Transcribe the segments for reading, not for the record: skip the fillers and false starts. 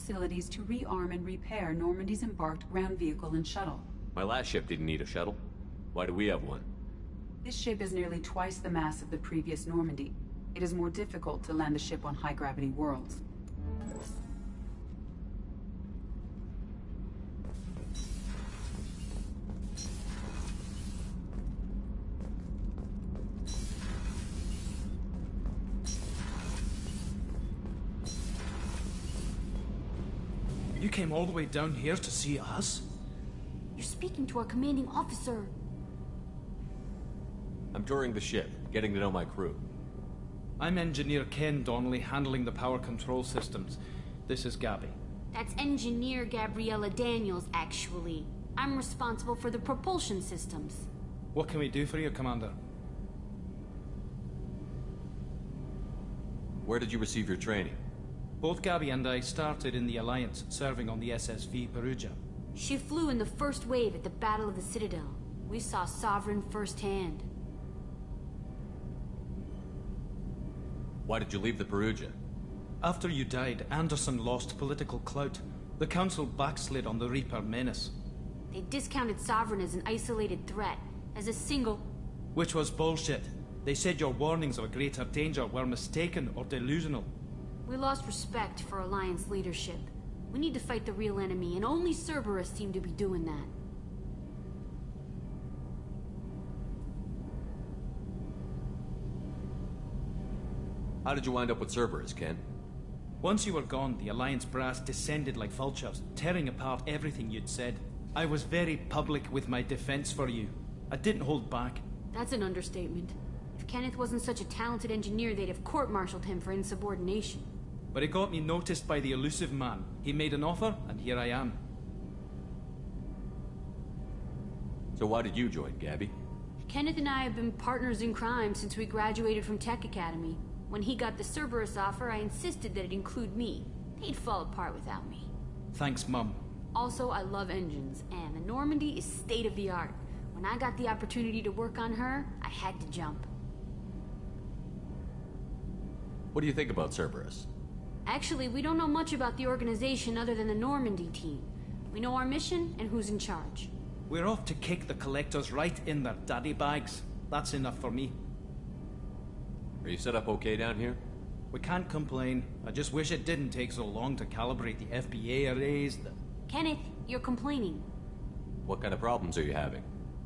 facilities to rearm and repair Normandy's embarked ground vehicle and shuttle. My last ship didn't need a shuttle. Why do we have one? This ship is nearly twice the mass of the previous Normandy. It is more difficult to land the ship on high-gravity worlds. You came all the way down here to see us? You're speaking to our commanding officer. I'm touring the ship, getting to know my crew. I'm Engineer Ken Donnelly, handling the power control systems. This is Gabby. That's Engineer Gabriella Daniels, actually. I'm responsible for the propulsion systems. What can we do for you, Commander? Where did you receive your training? Both Gabby and I started in the Alliance, serving on the SSV Perugia. She flew in the first wave at the Battle of the Citadel. We saw Sovereign firsthand. Why did you leave the Perugia? After you died, Anderson lost political clout. The Council backslid on the Reaper menace. They discounted Sovereign as an isolated threat, as a single... Which was bullshit. They said your warnings of a greater danger were mistaken or delusional. We lost respect for Alliance leadership. We need to fight the real enemy, and only Cerberus seemed to be doing that. How did you wind up with Cerberus, Ken? Once you were gone, the Alliance brass descended like vultures, tearing apart everything you'd said. I was very public with my defense for you. I didn't hold back. That's an understatement. If Kenneth wasn't such a talented engineer, they'd have court-martialed him for insubordination. But it got me noticed by the elusive man. He made an offer, and here I am. So why did you join, Gabby? Kenneth and I have been partners in crime since we graduated from Tech Academy. When he got the Cerberus offer, I insisted that it include me. They'd fall apart without me. Thanks, Mum. Also, I love engines, and the Normandy is state-of-the-art. When I got the opportunity to work on her, I had to jump. What do you think about Cerberus? Actually, we don't know much about the organization other than the Normandy team. We know our mission and who's in charge. We're off to kick the Collectors right in their daddy bags. That's enough for me. Are you set up okay down here? We can't complain. I just wish it didn't take so long to calibrate the FBA arrays. Kenneth, you're complaining. What kind of problems are you having?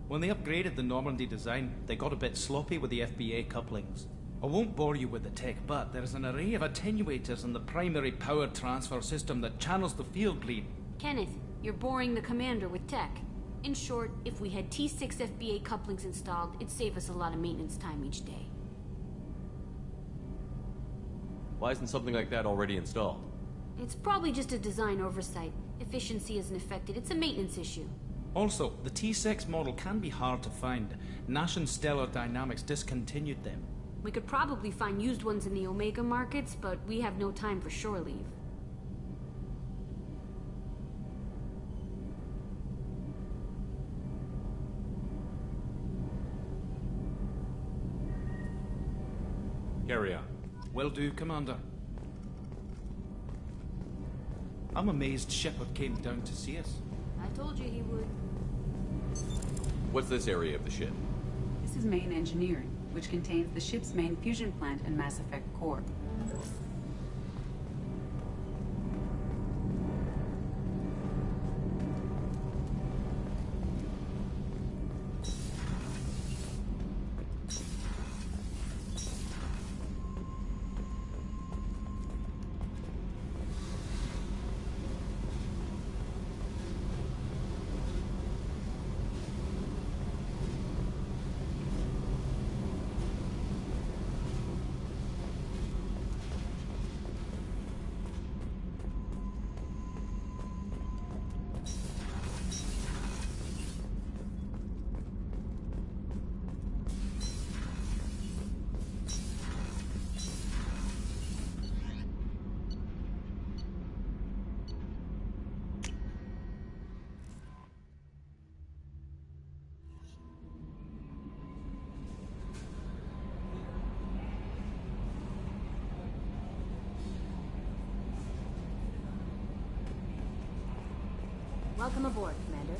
When they upgraded the Normandy design, they got a bit sloppy with the FBA couplings. I won't bore you with the tech, but there's an array of attenuators in the primary power transfer system that channels the field bleed. Kenneth, you're boring the commander with tech. In short, if we had T6 FBA couplings installed, it'd save us a lot of maintenance time each day. Why isn't something like that already installed? It's probably just a design oversight. Efficiency isn't affected. It's a maintenance issue. Also, the T6 model can be hard to find. Nash and Stellar Dynamics discontinued them. We could probably find used ones in the Omega markets, but we have no time for shore leave. Carry on. Will do, Commander. I'm amazed Shepard came down to see us. I told you he would. What's this area of the ship? This is main engineering, which contains the ship's main fusion plant and Mass Effect core. Welcome aboard, Commander.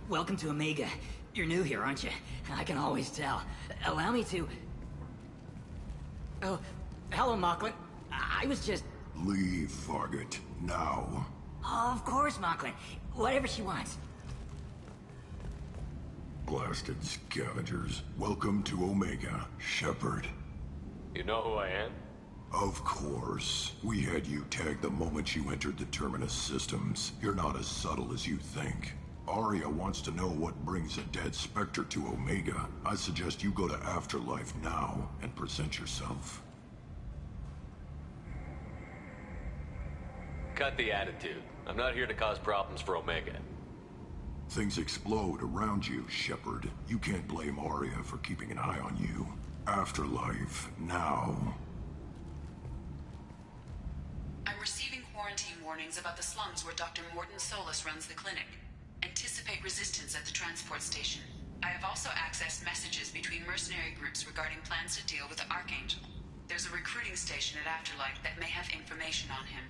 Welcome to Omega. You're new here, aren't you? I can always tell. Allow me to... Oh, hello, Mocklin. I was just... Leave, Fargate. Now. Oh, of course, Mocklin. Whatever she wants. Blasted scavengers. Welcome to Omega, Shepard. You know who I am? Of course. We had you tagged the moment you entered the Terminus systems. You're not as subtle as you think. Aria wants to know what brings a dead Spectre to Omega. I suggest you go to Afterlife now and present yourself. Cut the attitude. I'm not here to cause problems for Omega. Things explode around you, Shepard. You can't blame Aria for keeping an eye on you. Afterlife, now. I'm receiving quarantine warnings about the slums where Dr. Morton Solus runs the clinic. Anticipate resistance at the transport station. I have also accessed messages between mercenary groups regarding plans to deal with the Archangel. There's a recruiting station at Afterlife that may have information on him.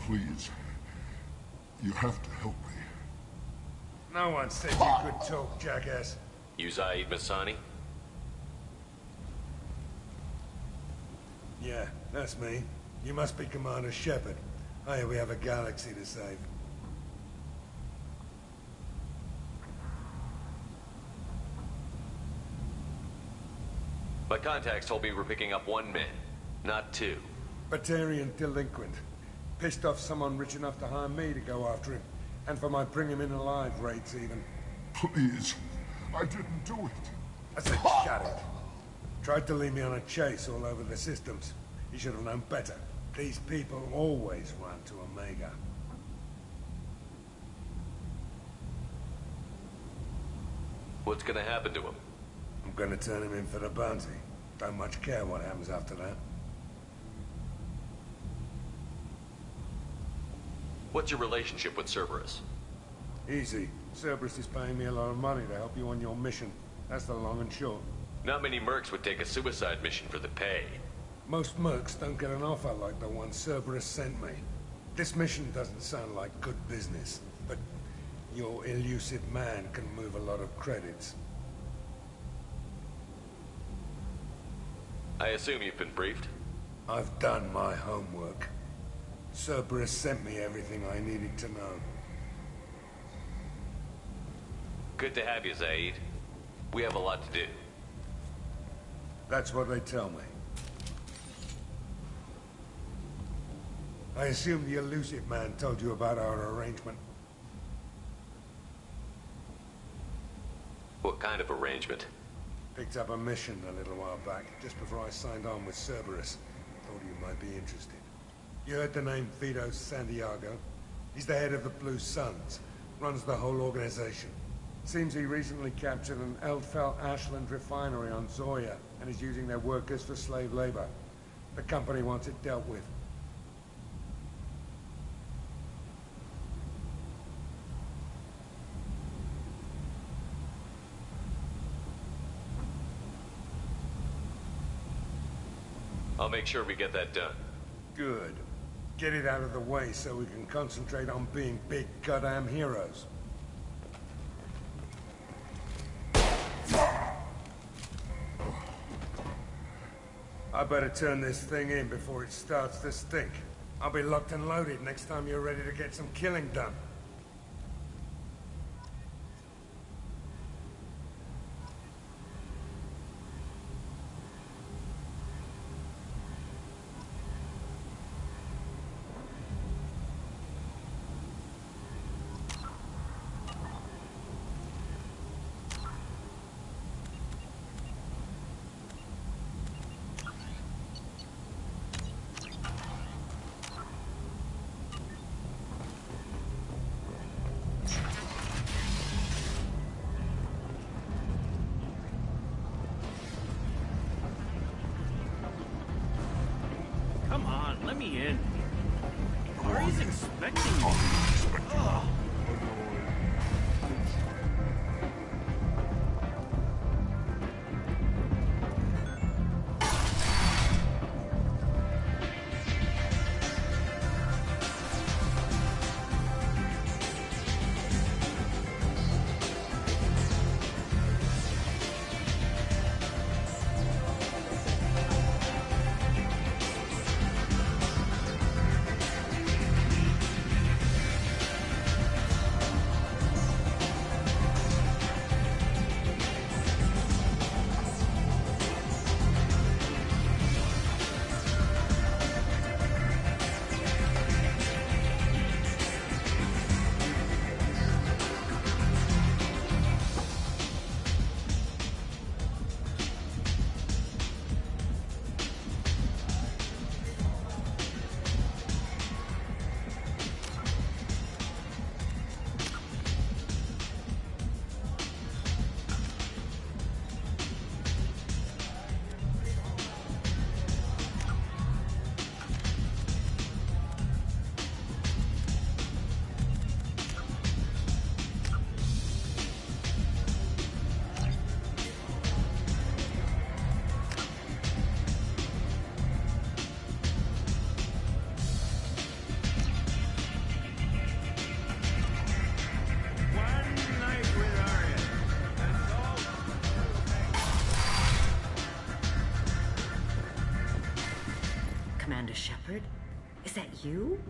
Please. You have to help me. No one said you could talk, jackass. You Zaid Masani? Yeah, that's me. You must be Commander Shepard. Oh yeah, we have a galaxy to save. My contacts told me we're picking up 1 man, not 2. Batarian delinquent. Pissed off someone rich enough to hire me to go after him. And for my bring him in alive rates even. Please. I didn't do it. I said shut it. Tried to lead me on a chase all over the systems. You should have known better. These people always run to Omega. What's gonna happen to him? I'm gonna turn him in for the bounty. Don't much care what happens after that. What's your relationship with Cerberus? Easy. Cerberus is paying me a lot of money to help you on your mission. That's the long and short. Not many mercs would take a suicide mission for the pay. Most mercs don't get an offer like the one Cerberus sent me. This mission doesn't sound like good business, but your elusive man can move a lot of credits. I assume you've been briefed? I've done my homework. Cerberus sent me everything I needed to know. Good to have you, Zaid. We have a lot to do. That's what they tell me. I assume the elusive man told you about our arrangement. What kind of arrangement? Picked up a mission a little while back, just before I signed on with Cerberus. Thought you might be interested. You heard the name Vito Santiago? He's the head of the Blue Suns, runs the whole organization. Seems he recently captured an Eldfell Ashland refinery on Zoya, and is using their workers for slave labor. The company wants it dealt with. I'll make sure we get that done. Good. Get it out of the way so we can concentrate on being big goddamn heroes. I better turn this thing in before it starts to stink. I'll be locked and loaded next time you're ready to get some killing done. Come on, let me in. Ari's expecting me. Ugh. Commander Shepard? Is that you?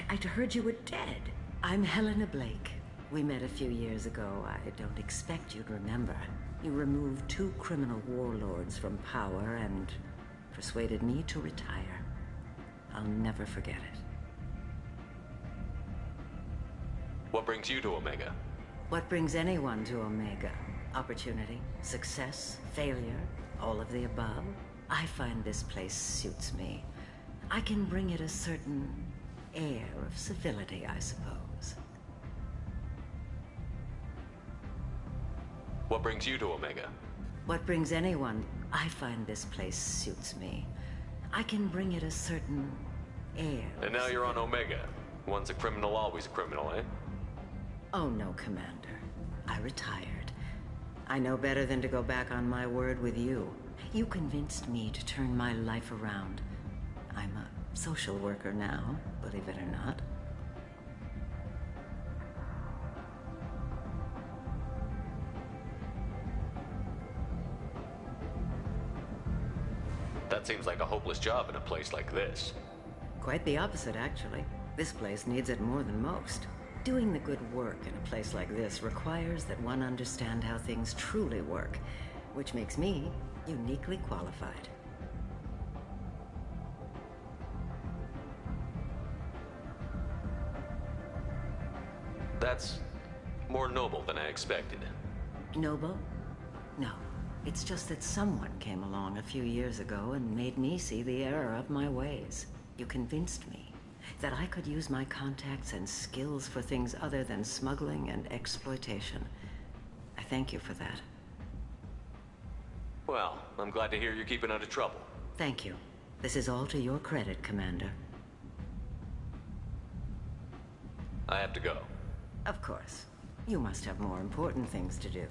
I'd heard you were dead. I'm Helena Blake. We met a few years ago. I don't expect you'd remember. You removed 2 criminal warlords from power and persuaded me to retire. I'll never forget it. What brings you to Omega? What brings anyone to Omega? Opportunity, success, failure, all of the above? I find this place suits me. I can bring it a certain air of civility, I suppose. What brings you to Omega? What brings anyone? I find this place suits me. I can bring it a certain air. And now you're on Omega. Once a criminal, always a criminal, eh? Oh no, Commander. I retired. I know better than to go back on my word with you. You convinced me to turn my life around. I'm a social worker now, believe it or not. That seems like a hopeless job in a place like this. Quite the opposite, actually. This place needs it more than most. Doing the good work in a place like this requires that one understand how things truly work, which makes me uniquely qualified. That's more noble than I expected. Noble? No. It's just that someone came along a few years ago and made me see the error of my ways. You convinced me that I could use my contacts and skills for things other than smuggling and exploitation. I thank you for that. Well, I'm glad to hear you're keeping out of trouble. Thank you. This is all to your credit, Commander. I have to go. Of course. You must have more important things to do.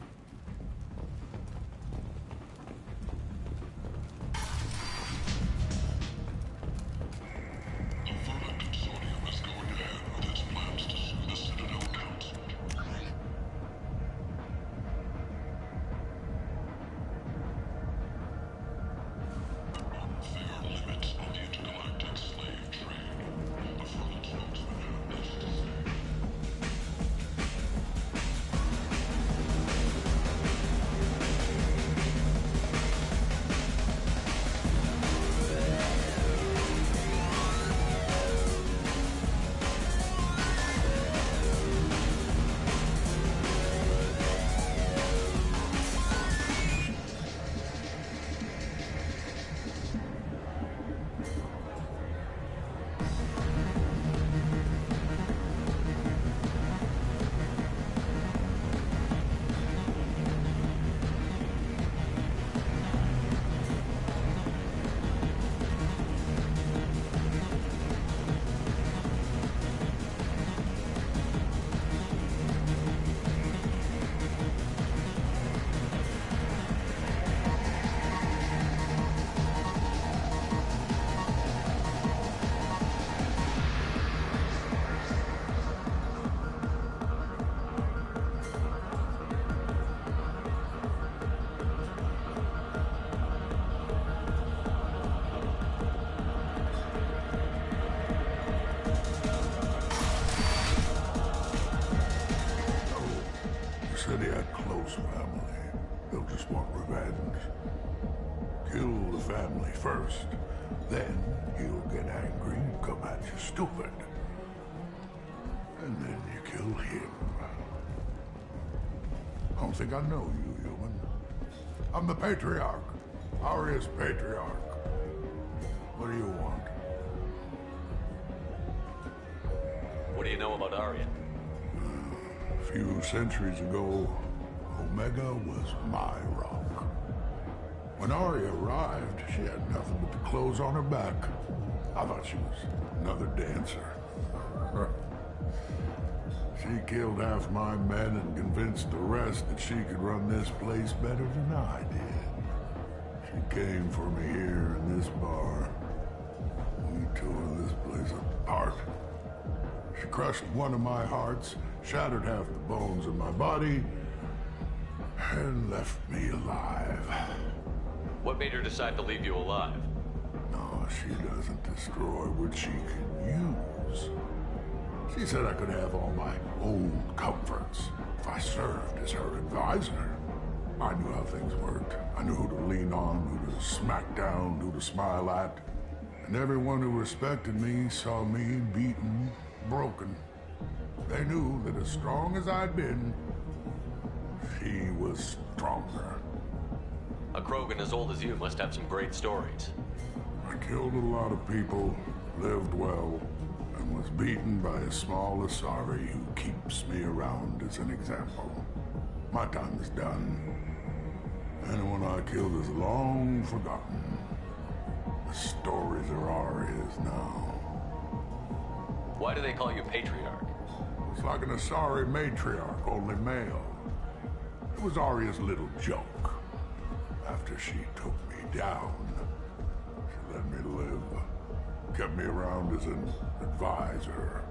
Said he had close family. They'll just want revenge. Kill the family first, then he'll get angry and come at you stupid. And then you kill him. I don't think I know you, human. I'm the Patriarch. Aria's Patriarch. What do you want? What do you know about Aria? A few centuries ago, Omega was my rock. When Aria arrived, she had nothing but the clothes on her back. I thought she was another dancer. She killed half my men and convinced the rest that she could run this place better than I did. She came for me here in this bar. We tore this place apart. She crushed one of my hearts, shattered half the bones in my body, and left me alive. What made her decide to leave you alive? No, she doesn't destroy what she can use. She said I could have all my old comforts if I served as her advisor. I knew how things worked. I knew who to lean on, who to smack down, who to smile at. And everyone who respected me saw me beaten, broken. They knew that as strong as I'd been, she was stronger. A Krogan as old as you must have some great stories. I killed a lot of people, lived well, and was beaten by a small Asari who keeps me around as an example. My time is done. Anyone I killed is long forgotten. The stories are Aria's now. Why do they call you Patriarch? It's like an Asari matriarch, only male. It was Aria's little joke. After she took me down, she let me live. Kept me around as an advisor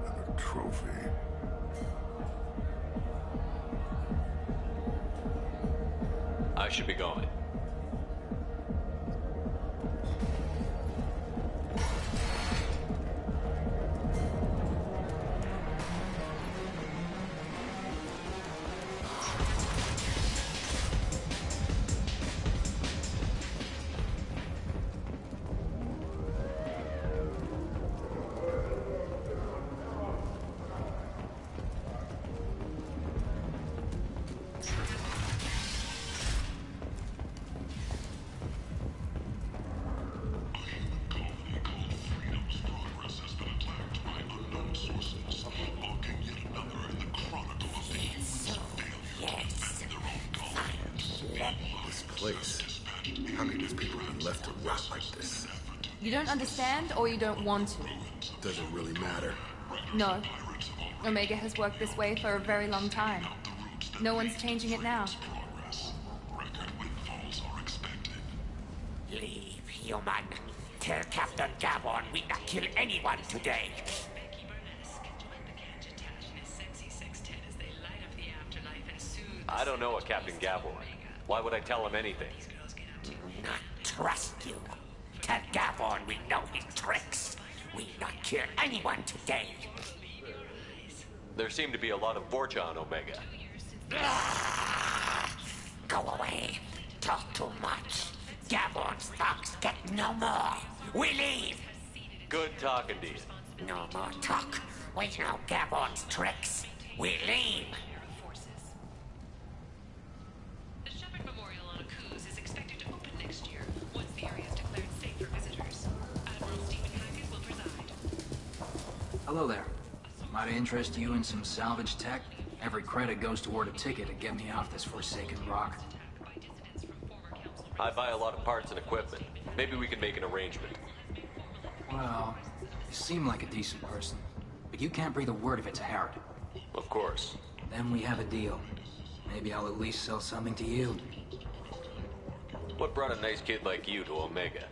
and a trophy. I should be going. place. How could these people be left to rot like this? You don't understand, or you don't want to? Doesn't really matter. No. Omega has worked this way for a very long time. No one's changing it now. Leave, human. Tell Captain Gabon we not kill anyone today. I don't know a Captain Gabor. Why would I tell him anything? Do not trust you. Tell Gabon we know his tricks. We not kill anyone today. There seem to be a lot of Vorcha on Omega. Go away. Talk too much. Gabon's thugs get no more. We leave. Good talking to you. No more talk. We know Gabon's tricks. We leave. The Shepard Memorial on Akuz is expected to open next year, once the area is declared safe for visitors. Admiral Stephen Hackett will preside. Hello there. Might I interest you in some salvage tech? Every credit goes toward a ticket to get me off this forsaken rock. I buy a lot of parts and equipment. Maybe we can make an arrangement. Well, you seem like a decent person, but you can't breathe a word of it to Harrod. Of course. Then we have a deal. Maybe I'll at least sell something to you. What brought a nice kid like you to Omega?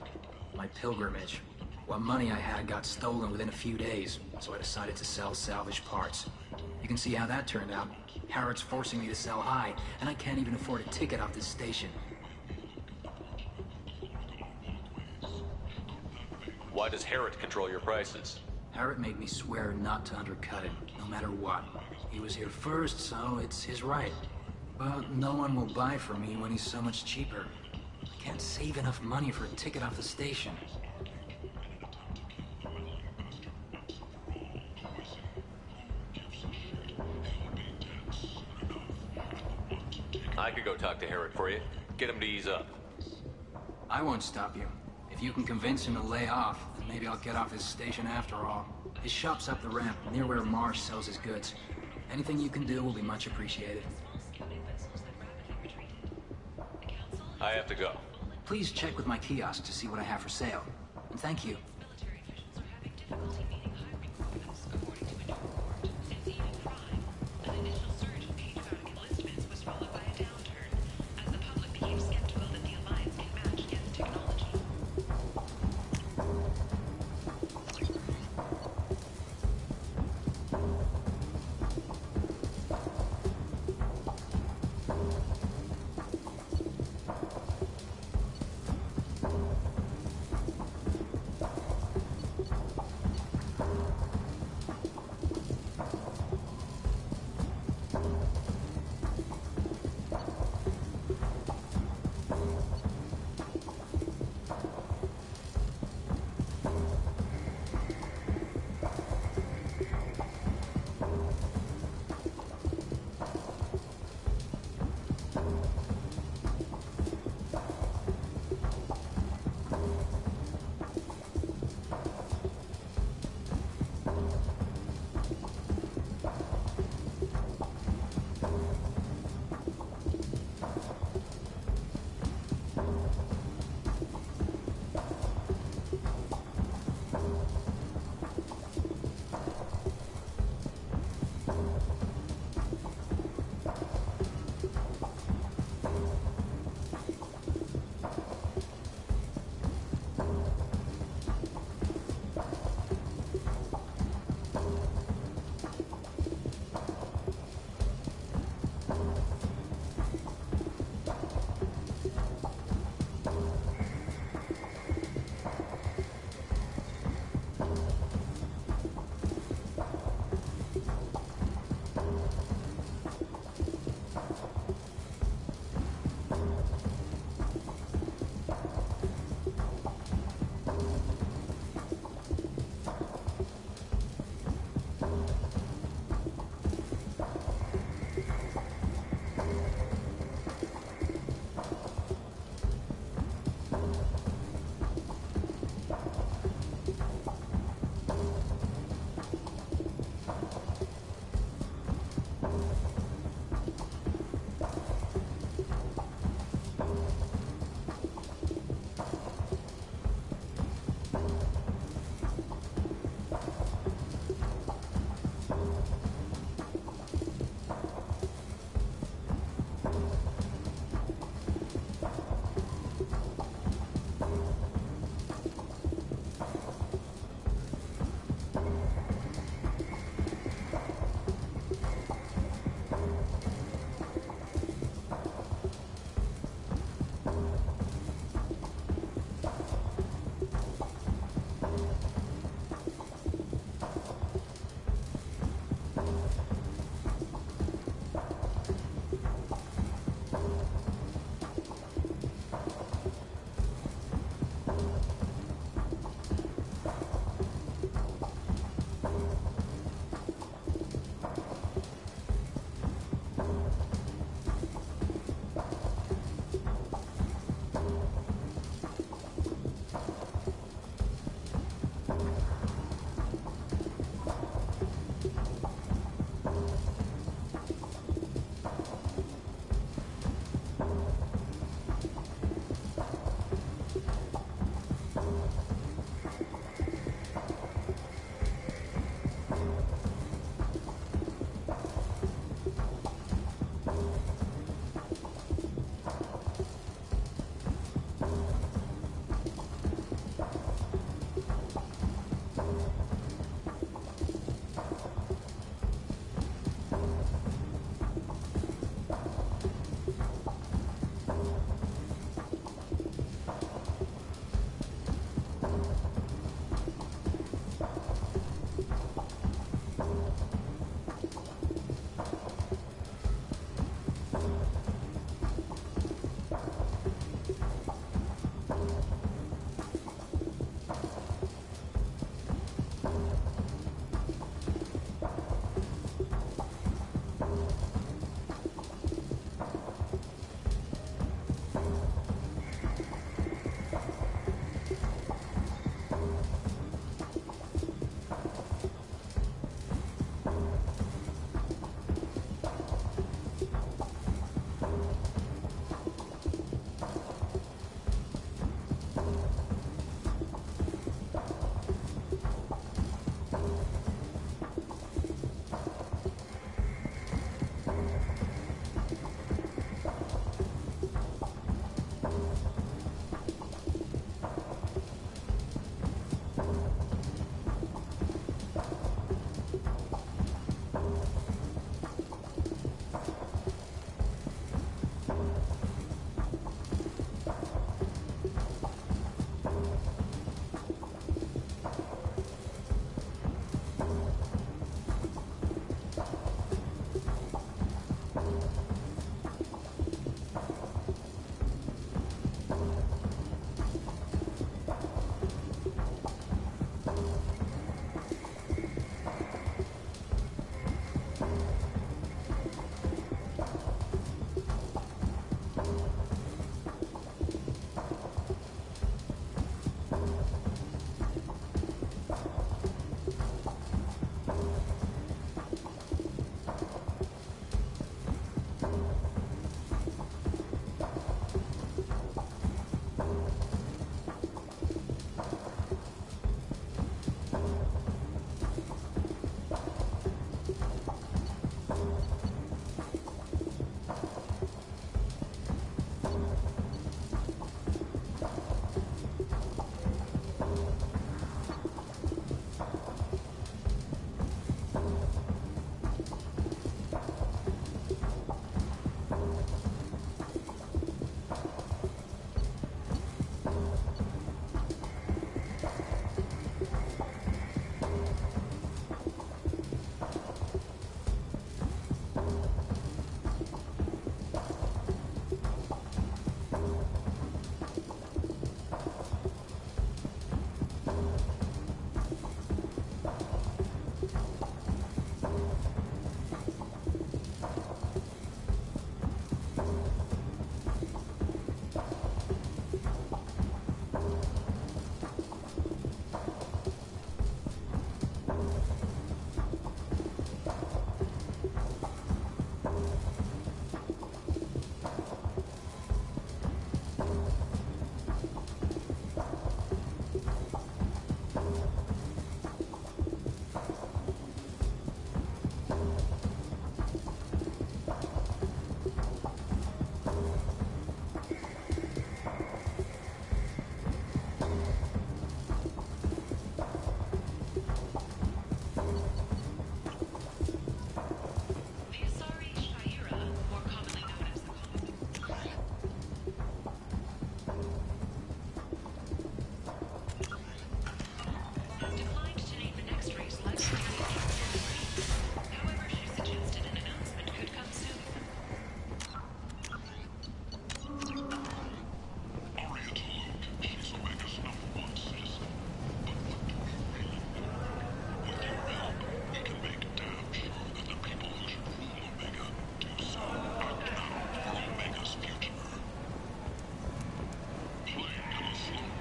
My pilgrimage. What money I had got stolen within a few days, so I decided to sell salvage parts. You can see how that turned out. Harrod's forcing me to sell high, and I can't even afford a ticket off this station. Why does Harrod control your prices? Harrod made me swear not to undercut him, no matter what. He was here first, so it's his right. But no one will buy from me when he's so much cheaper. I can't save enough money for a ticket off the station. I could go talk to Harrod for you. Get him to ease up. I won't stop you. If you can convince him to lay off, then maybe I'll get off his station after all. His shop's up the ramp, near where Marsh sells his goods. Anything you can do will be much appreciated. I have to go. Please check with my kiosk to see what I have for sale. And thank you.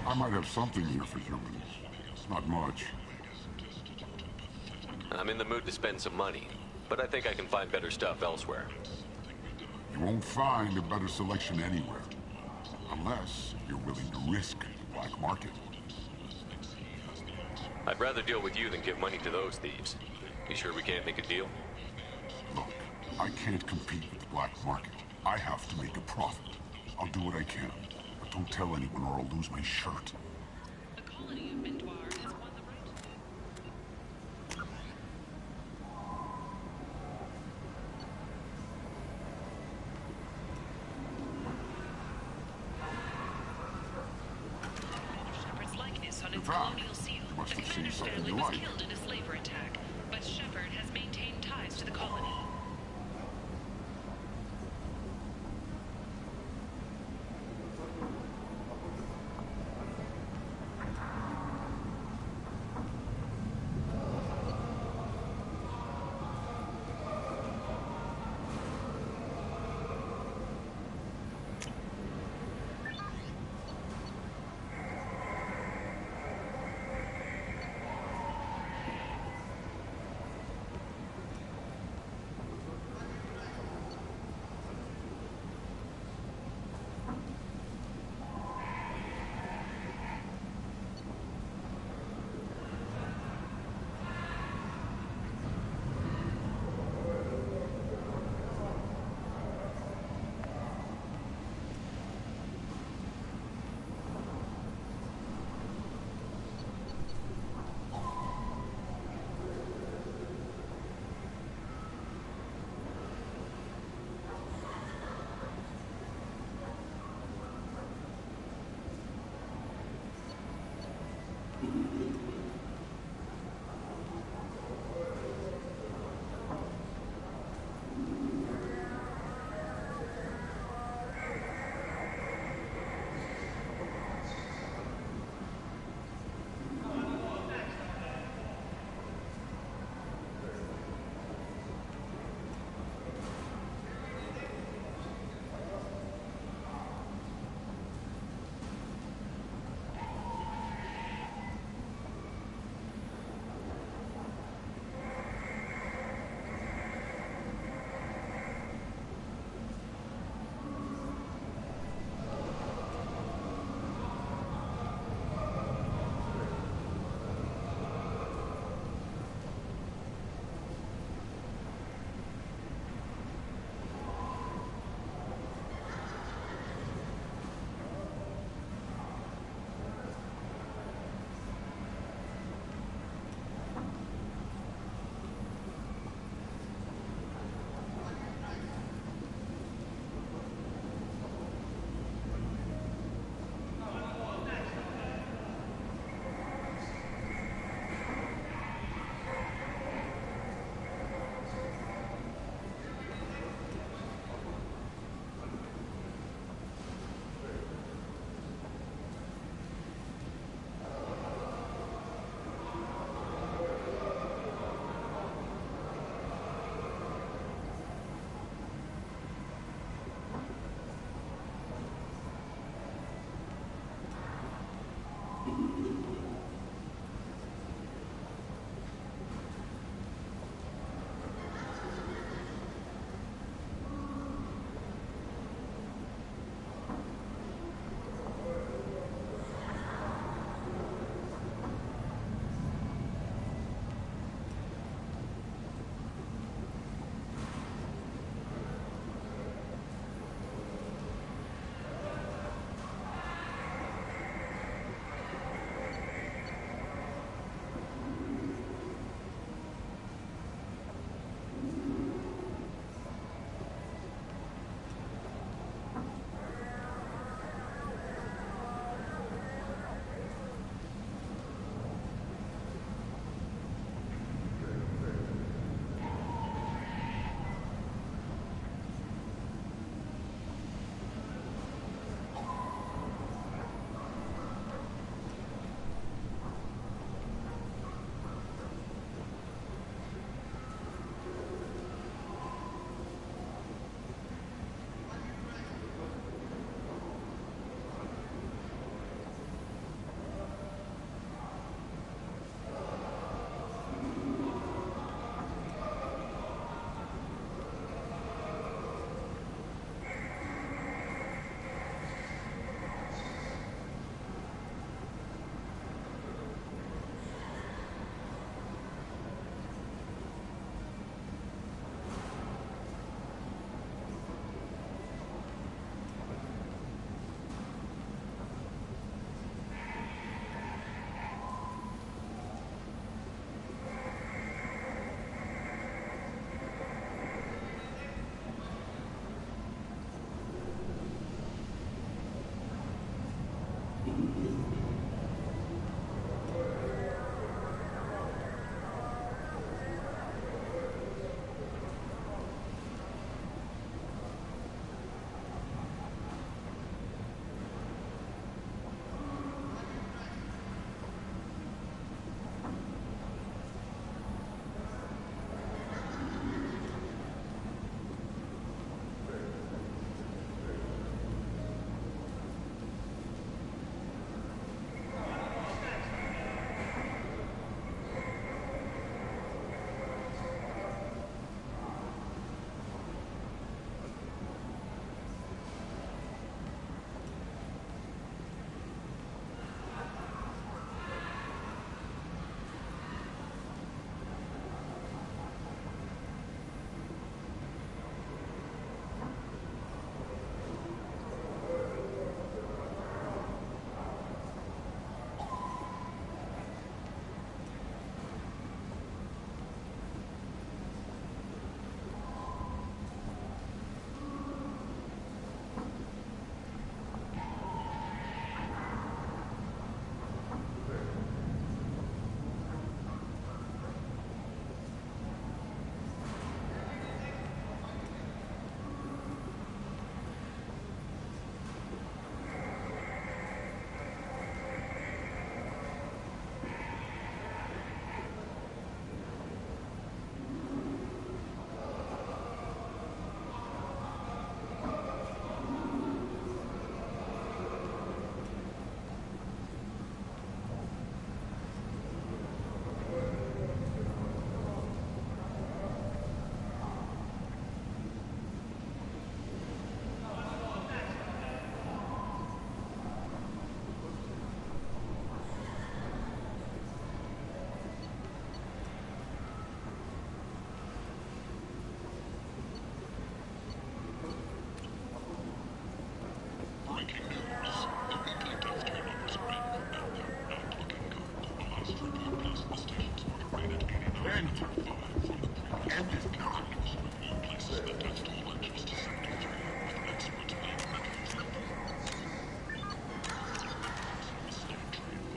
I might have something here for humans. Not much. I'm in the mood to spend some money, but I think I can find better stuff elsewhere. You won't find a better selection anywhere. Unless you're willing to risk the black market. I'd rather deal with you than give money to those thieves. You sure we can't make a deal? Look, I can't compete with the black market. I have to make a profit. I'll do what I can. But don't tell anyone or I'll lose my shirt. The colony of Mindoir has won the right. Shepard's likeness on its colonial seal. Must The have seen commander's something family you was like. killed in a slaver attack, but Shepard has maintained ties to the colony.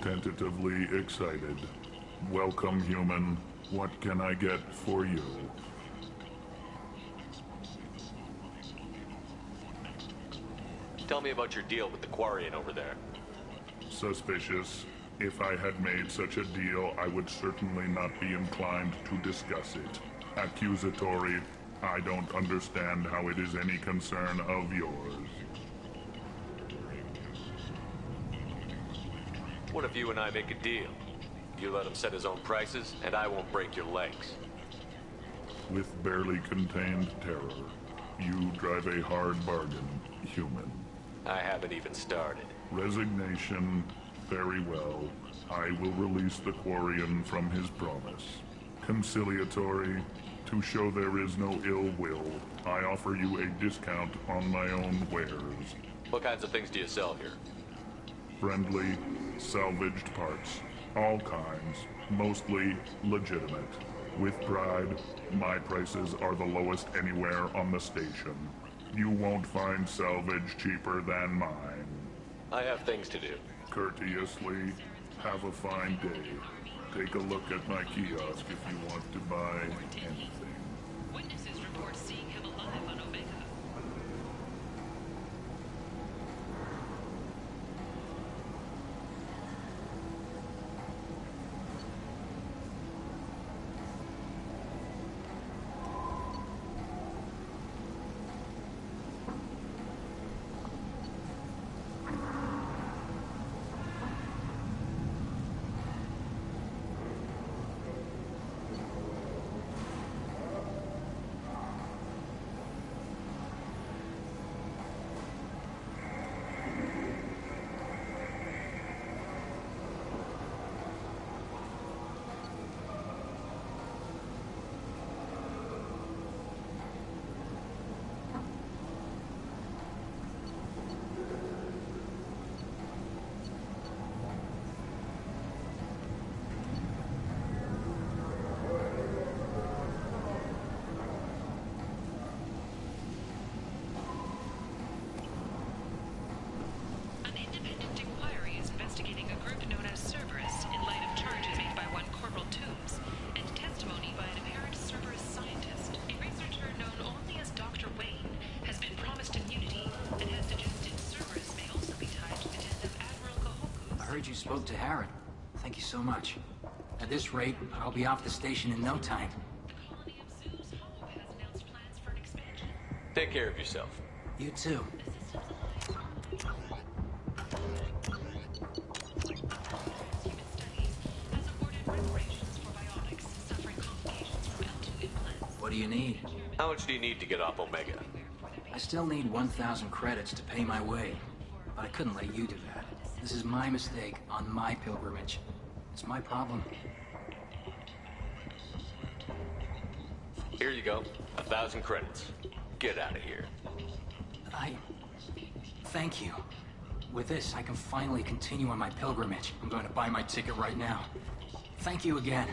Tentatively excited. Welcome, human. What can I get for you? Tell me about your deal with the Quarian over there. Suspicious. If I had made such a deal, I would certainly not be inclined to discuss it. Accusatory. I don't understand how it is any concern of yours. What if you and I make a deal? You let him set his own prices, and I won't break your legs. With barely contained terror, you drive a hard bargain, human. I haven't even started. Resignation. Very well. I will release the Quarian from his promise. Conciliatory. To show there is no ill will, I offer you a discount on my own wares. What kinds of things do you sell here? Friendly, salvaged parts. All kinds. Mostly legitimate. With pride, my prices are the lowest anywhere on the station. You won't find salvage cheaper than mine. I have things to do. Courteously, have a fine day. Take a look at my kiosk if you want to buy anything. Witnesses report seeing him alive on Omega. I heard you spoke to Harrod. Thank you so much. At this rate, I'll be off the station in no time. Take care of yourself. You too. What do you need? How much do you need to get off Omega? I still need 1,000 credits to pay my way. But I couldn't let you do that. This is my mistake on my pilgrimage. It's my problem. Here you go. 1,000 credits. Get out of here. Thank you. With this, I can finally continue on my pilgrimage. I'm going to buy my ticket right now. Thank you again.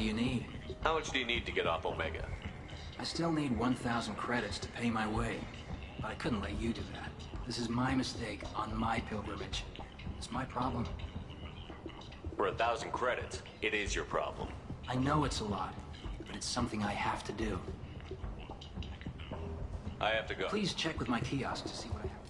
do you need? How much do you need to get off Omega? I still need 1,000 credits to pay my way. But I couldn't let you do that. This is my mistake on my pilgrimage. It's my problem. For 1,000 credits, it is your problem. I know it's a lot, but it's something I have to do. I have to go. Please check with my kiosk to see what I have.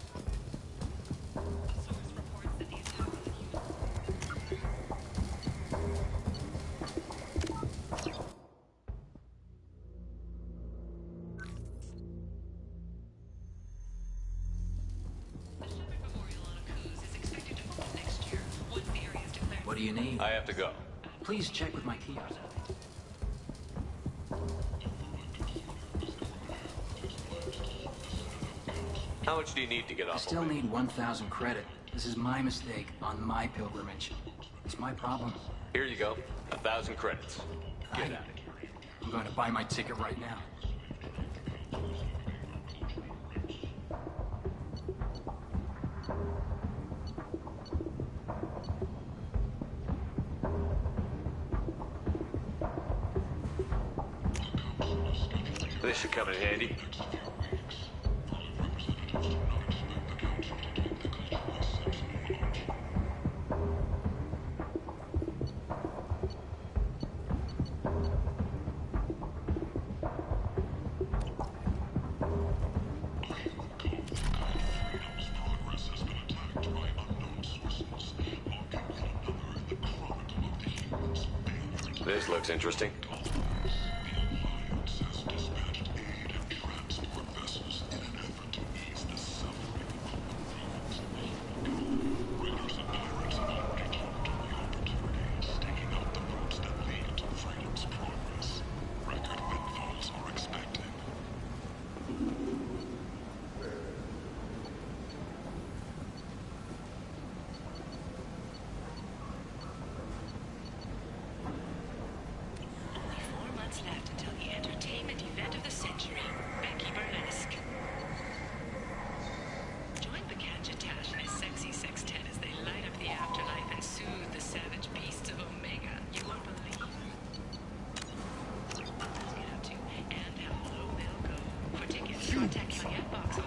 What do you need? I have to go. Please check with my kiosk. How much do you need to get off? I still need 1,000 credit. This is my mistake on my pilgrimage. It's my problem. Here you go. 1,000 credits. Get out of here. I'm going to buy my ticket right now. This should come in handy. This looks interesting.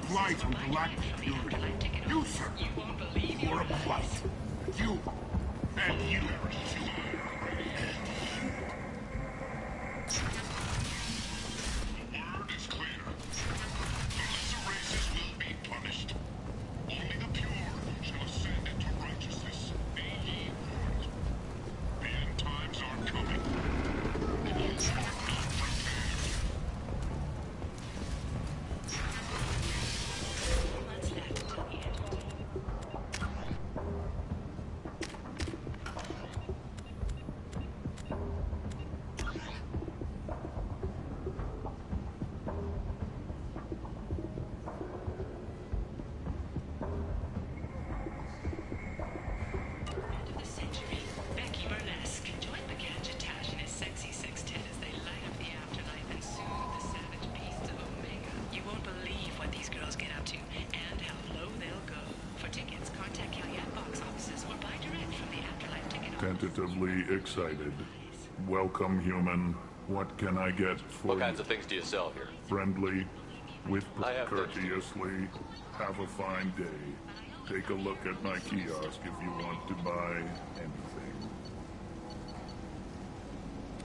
Blight from Black Fury. You, sir, you're a blight. You, and you, The word is clear. The lesser races will be punished. Only the pure shall ascend into righteousness. Be ye warned. The end times are coming. If you are not prepared. Tentatively excited. Welcome, human. What can I get for What kinds of things do you sell here? Friendly, with I have courteously. Have a fine day. Take a look at my kiosk if you want to buy anything.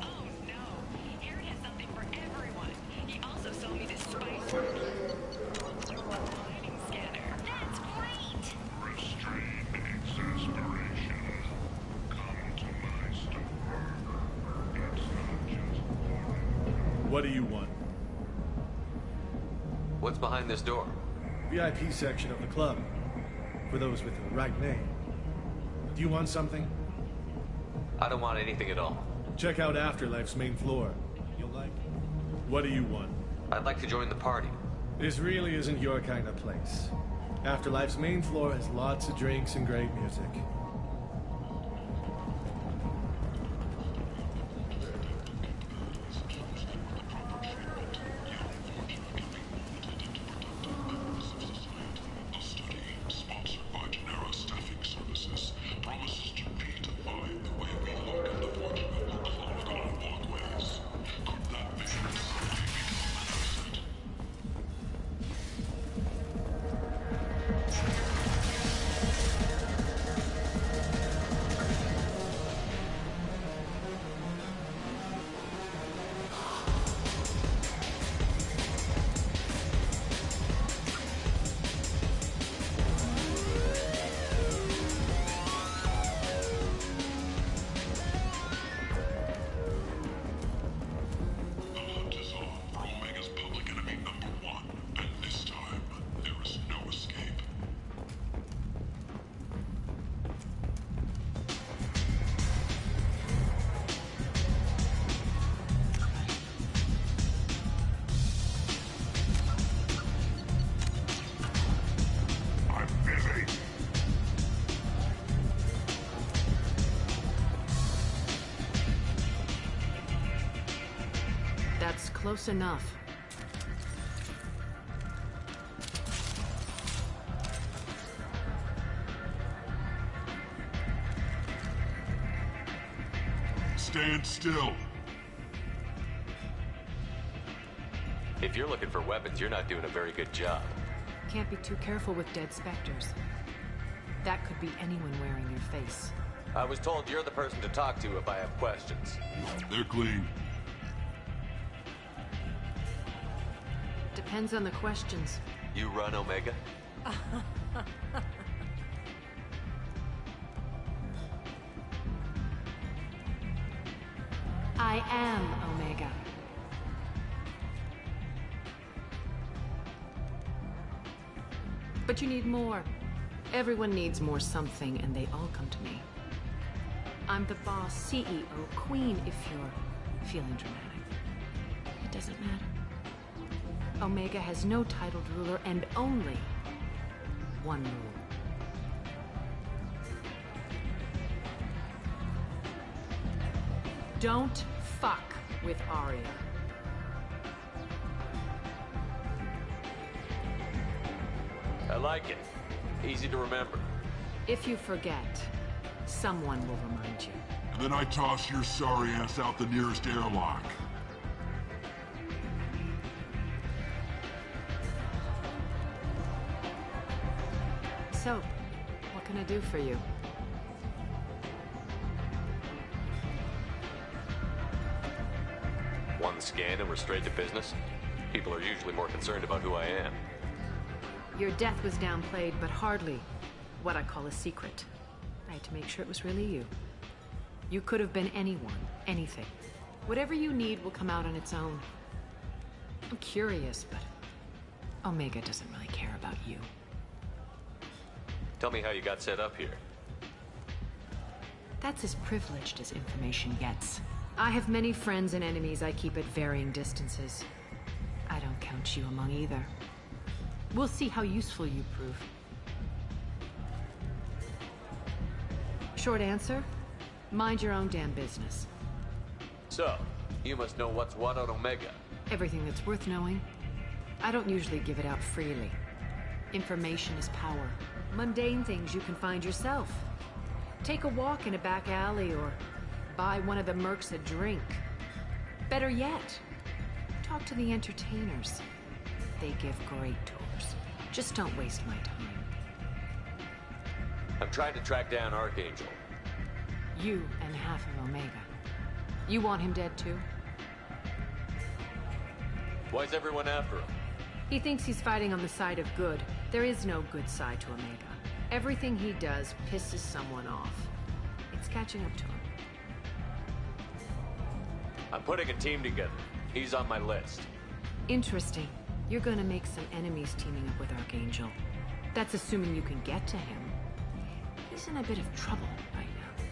Oh no! Harry has something for everyone. He also sold me this spice lighting scanner. That's great! Restrain exasperation. Come to my store. It's not just boring. What do you want? What's behind this door? VIP section of the club. For those with the right name. Do you want something? I don't want anything at all. Check out Afterlife's main floor. You'll like it. What do you want? I'd like to join the party. This really isn't your kind of place. Afterlife's main floor has lots of drinks and great music. Close enough. Stand still. If you're looking for weapons, you're not doing a very good job. Can't be too careful with dead specters. That could be anyone wearing your face. I was told you're the person to talk to if I have questions. They're clean. Depends on the questions. You run, Omega? I am Omega. But you need more. Everyone needs more something, and they all come to me. I'm the boss, CEO, queen, if you're feeling dramatic. It doesn't matter. Omega has no titled ruler and only one rule. Don't fuck with Aria. I like it. Easy to remember. If you forget, someone will remind you. And then I toss your sorry ass out the nearest airlock. So, what can I do for you? One scan and we're straight to business? People are usually more concerned about who I am. Your death was downplayed, but hardly what I call a secret. I had to make sure it was really you. You could have been anyone, anything. Whatever you need will come out on its own. I'm curious, but Omega doesn't really care about you. Tell me how you got set up here. That's as privileged as information gets. I have many friends and enemies I keep at varying distances. I don't count you among either. We'll see how useful you prove. Short answer? Mind your own damn business. So, you must know what's what on Omega. Everything that's worth knowing. I don't usually give it out freely. Information is power. Mundane things you can find yourself. Take a walk in a back alley or buy one of the mercs a drink. Better yet, talk to the entertainers. They give great tours. Just don't waste my time. I'm trying to track down Archangel. You and half of Omega. You want him dead too? Why's everyone after him? He thinks he's fighting on the side of good. There is no good side to Omega. Everything he does pisses someone off. It's catching up to him. I'm putting a team together. He's on my list. Interesting. You're gonna make some enemies teaming up with Archangel. That's assuming you can get to him. He's in a bit of trouble right now.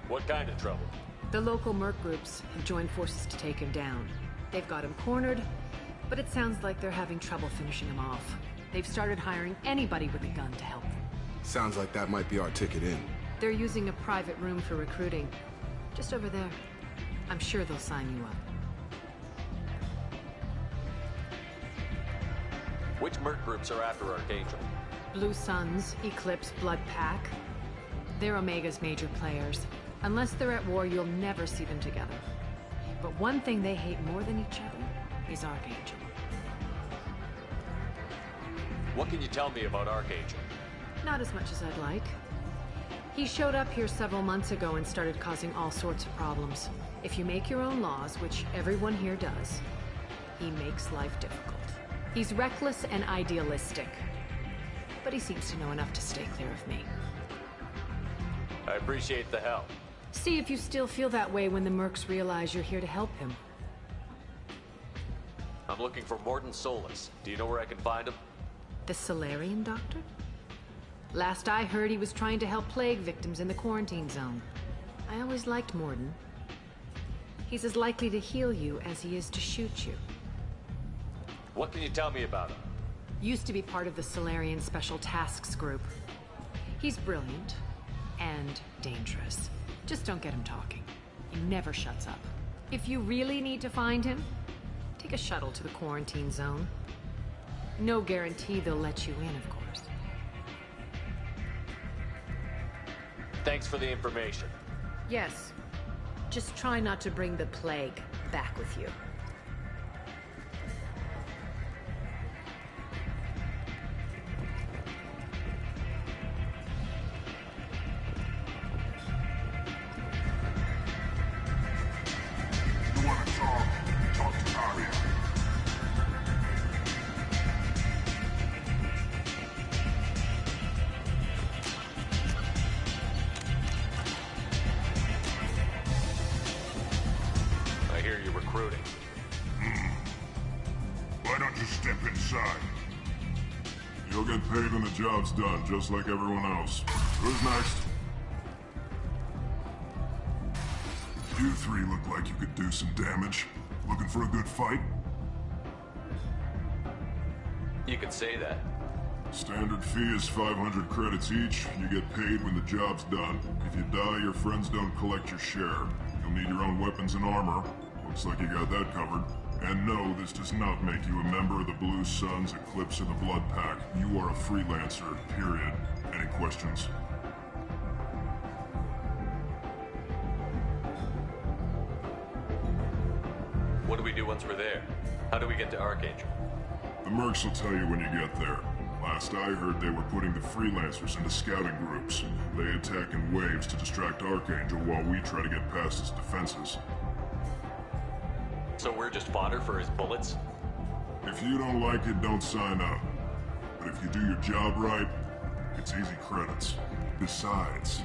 What kind of trouble? The local merc groups have joined forces to take him down. They've got him cornered, but it sounds like they're having trouble finishing him off. They've started hiring anybody with a gun to help them. Sounds like that might be our ticket in. They're using a private room for recruiting. Just over there. I'm sure they'll sign you up. Which merc groups are after Archangel? Blue Suns, Eclipse, Blood Pack. They're Omega's major players. Unless they're at war, you'll never see them together. But one thing they hate more than each other is Archangel. What can you tell me about Archangel? Not as much as I'd like. He showed up here several months ago and started causing all sorts of problems. If you make your own laws, which everyone here does, he makes life difficult. He's reckless and idealistic. But he seems to know enough to stay clear of me. I appreciate the help. See if you still feel that way when the mercs realize you're here to help him. I'm looking for Mordin Solus. Do you know where I can find him? The Salarian doctor? Last I heard, he was trying to help plague victims in the quarantine zone. I always liked Mordin. He's as likely to heal you as he is to shoot you. What can you tell me about him? Used to be part of the Salarian Special Tasks Group. He's brilliant and dangerous. Just don't get him talking. He never shuts up. If you really need to find him, Take a shuttle to the quarantine zone. No guarantee they'll let you in, of course. Thanks for the information. Yes. Just try not to bring the plague back with you. You want to talk? Talk to Aria. I hear you're recruiting. Why don't you step inside? You'll get paid when the job's done, just like everyone else. Who's next? You three look like you could do some damage. Looking for a good fight? You could say that. Standard fee is 500 credits each. You get paid when the job's done. If you die, your friends don't collect your share. You'll need your own weapons and armor. Looks like you got that covered. And no, this does not make you a member of the Blue Suns, Eclipse, or the Blood Pack. You are a freelancer, period. Any questions? What do we do once we're there? How do we get to Archangel? The mercs will tell you when you get there. Last I heard, they were putting the freelancers into scouting groups. They attack in waves to distract Archangel while we try to get past his defenses. So we're just fodder for his bullets? If you don't like it, don't sign up. But if you do your job right, it's easy credits. Besides,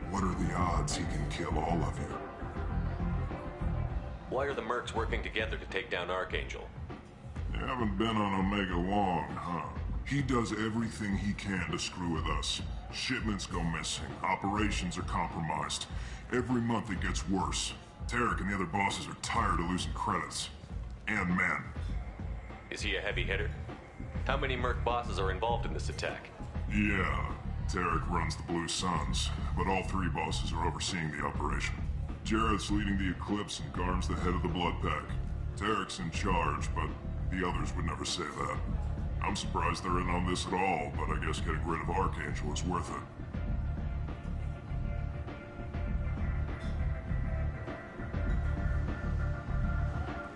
what are the odds he can kill all of you? Why are the mercs working together to take down Archangel? You haven't been on Omega long, huh? He does everything he can to screw with us. Shipments go missing, operations are compromised. Every month it gets worse. Tarek and the other bosses are tired of losing credits. And men. Is he a heavy hitter? How many merc bosses are involved in this attack? Yeah, Tarek runs the Blue Suns, but all three bosses are overseeing the operation. Jarrett's leading the Eclipse and Garm's the head of the Blood Pack. Tarek's in charge, but the others would never say that. I'm surprised they're in on this at all, but I guess getting rid of Archangel is worth it.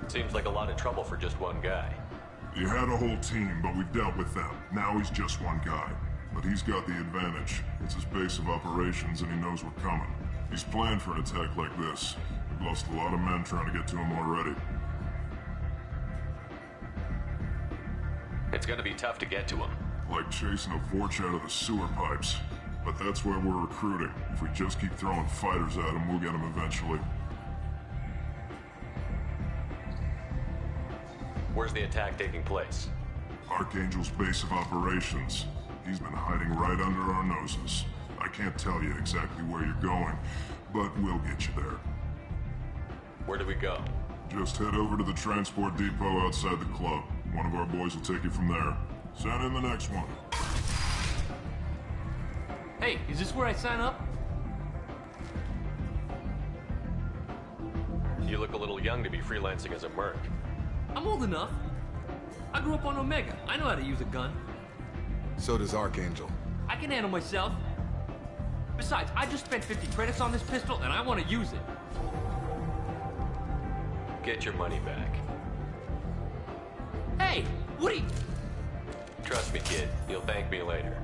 Seems like a lot of trouble for just one guy. You had a whole team, but we've dealt with them. Now he's just one guy. But he's got the advantage. It's his base of operations and he knows we're coming. He's planned for an attack like this. We've lost a lot of men trying to get to him already. It's gonna be tough to get to him. Like chasing a Vorch out of the sewer pipes. But that's why we're recruiting. If we just keep throwing fighters at him, we'll get him eventually. Where's the attack taking place? Archangel's base of operations. He's been hiding right under our noses. I can't tell you exactly where you're going, but we'll get you there. Where do we go? Just head over to the transport depot outside the club. One of our boys will take you from there. Send in the next one. Hey, is this where I sign up? You look a little young to be freelancing as a merc. I'm old enough. I grew up on Omega. I know how to use a gun. So does Archangel. I can handle myself. Besides, I just spent 50 credits on this pistol, and I want to use it. Get your money back. Hey, what are you... Trust me, kid. You'll thank me later.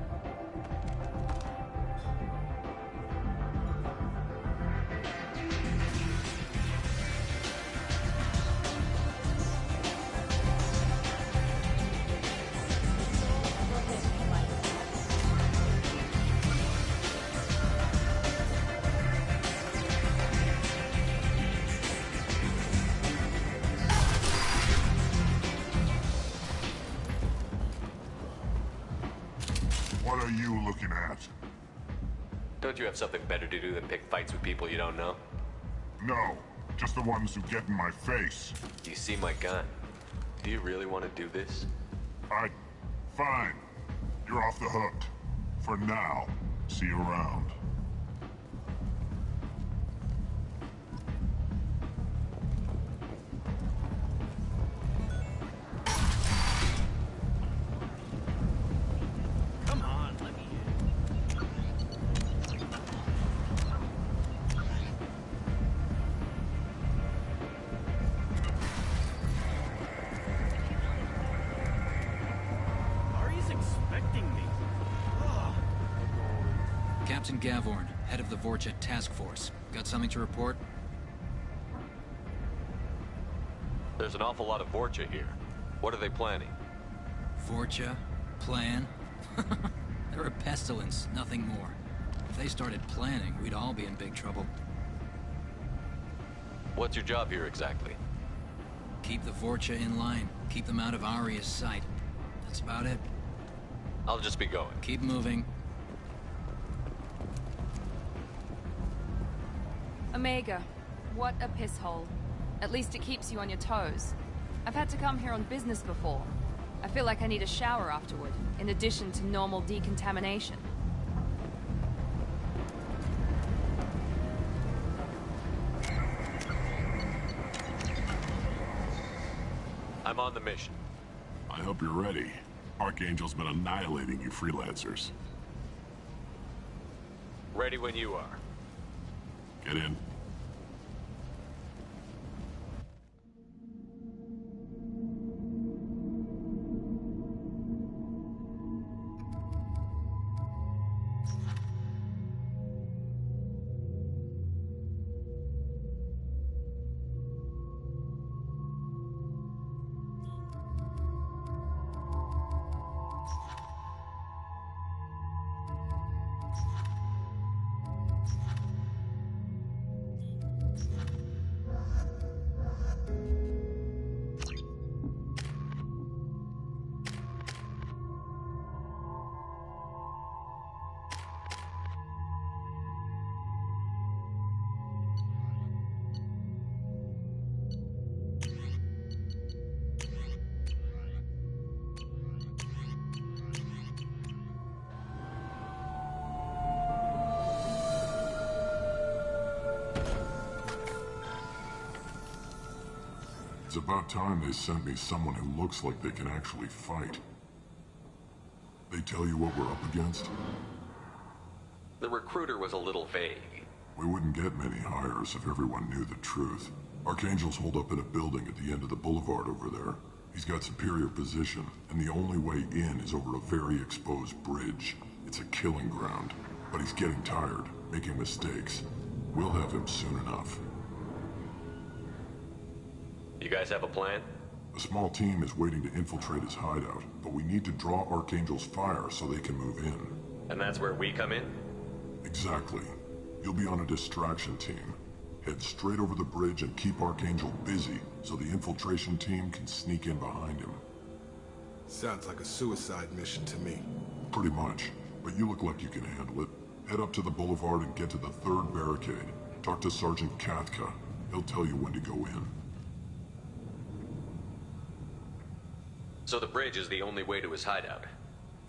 What are you looking at? Don't you have something better to do than pick fights with people you don't know? No, just the ones who get in my face. You see my gun. Do you really want to do this? Fine. You're off the hook. For now. See you around. Captain Gavorn, head of the Vorcha Task Force. Got something to report? There's an awful lot of Vorcha here. What are they planning? Vorcha? Plan? They're a pestilence, nothing more. If they started planning, we'd all be in big trouble. What's your job here exactly? Keep the Vorcha in line. Keep them out of Aria's sight. That's about it. I'll just be going. Keep moving. Omega, what a piss hole. At least it keeps you on your toes. I've had to come here on business before. I feel like I need a shower afterward, in addition to normal decontamination. I'm on the mission. I hope you're ready. Archangel's been annihilating you freelancers. Ready when you are. Get in. It's about time they sent me someone who looks like they can actually fight. They tell you what we're up against? The recruiter was a little vague. We wouldn't get many hires if everyone knew the truth. Archangel's holed up in a building at the end of the boulevard over there. He's got superior position, and the only way in is over a very exposed bridge. It's a killing ground, but he's getting tired, making mistakes. We'll have him soon enough. You guys have a plan? A small team is waiting to infiltrate his hideout, but we need to draw Archangel's fire so they can move in. And that's where we come in? Exactly. You'll be on a distraction team. Head straight over the bridge and keep Archangel busy so the infiltration team can sneak in behind him. Sounds like a suicide mission to me. Pretty much, but you look like you can handle it. Head up to the boulevard and get to the third barricade. Talk to Sergeant Katka. He'll tell you when to go in. So the bridge is the only way to his hideout?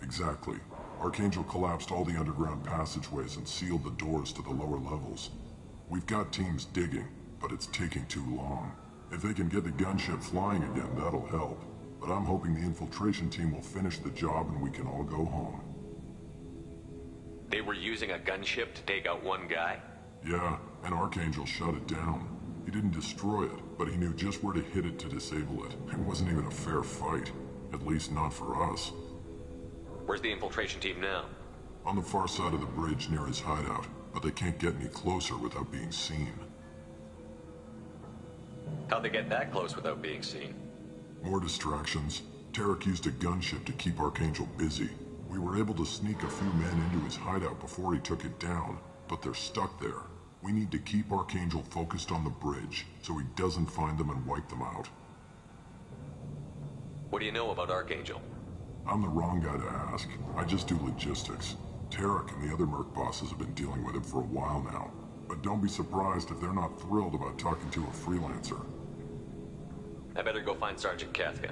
Exactly. Archangel collapsed all the underground passageways and sealed the doors to the lower levels. We've got teams digging, but it's taking too long. If they can get the gunship flying again, that'll help. But I'm hoping the infiltration team will finish the job and we can all go home. They were using a gunship to take out one guy? Yeah, and Archangel shut it down. He didn't destroy it, but he knew just where to hit it to disable it. It wasn't even a fair fight. At least not for us. Where's the infiltration team now? On the far side of the bridge near his hideout, but they can't get any closer without being seen. How'd they get that close without being seen? More distractions. Tarek used a gunship to keep Archangel busy. We were able to sneak a few men into his hideout before he took it down, but they're stuck there. We need to keep Archangel focused on the bridge, so he doesn't find them and wipe them out. What do you know about Archangel? I'm the wrong guy to ask. I just do logistics. Tarek and the other Merc bosses have been dealing with him for a while now. But don't be surprised if they're not thrilled about talking to a freelancer. I better go find Sergeant Katka.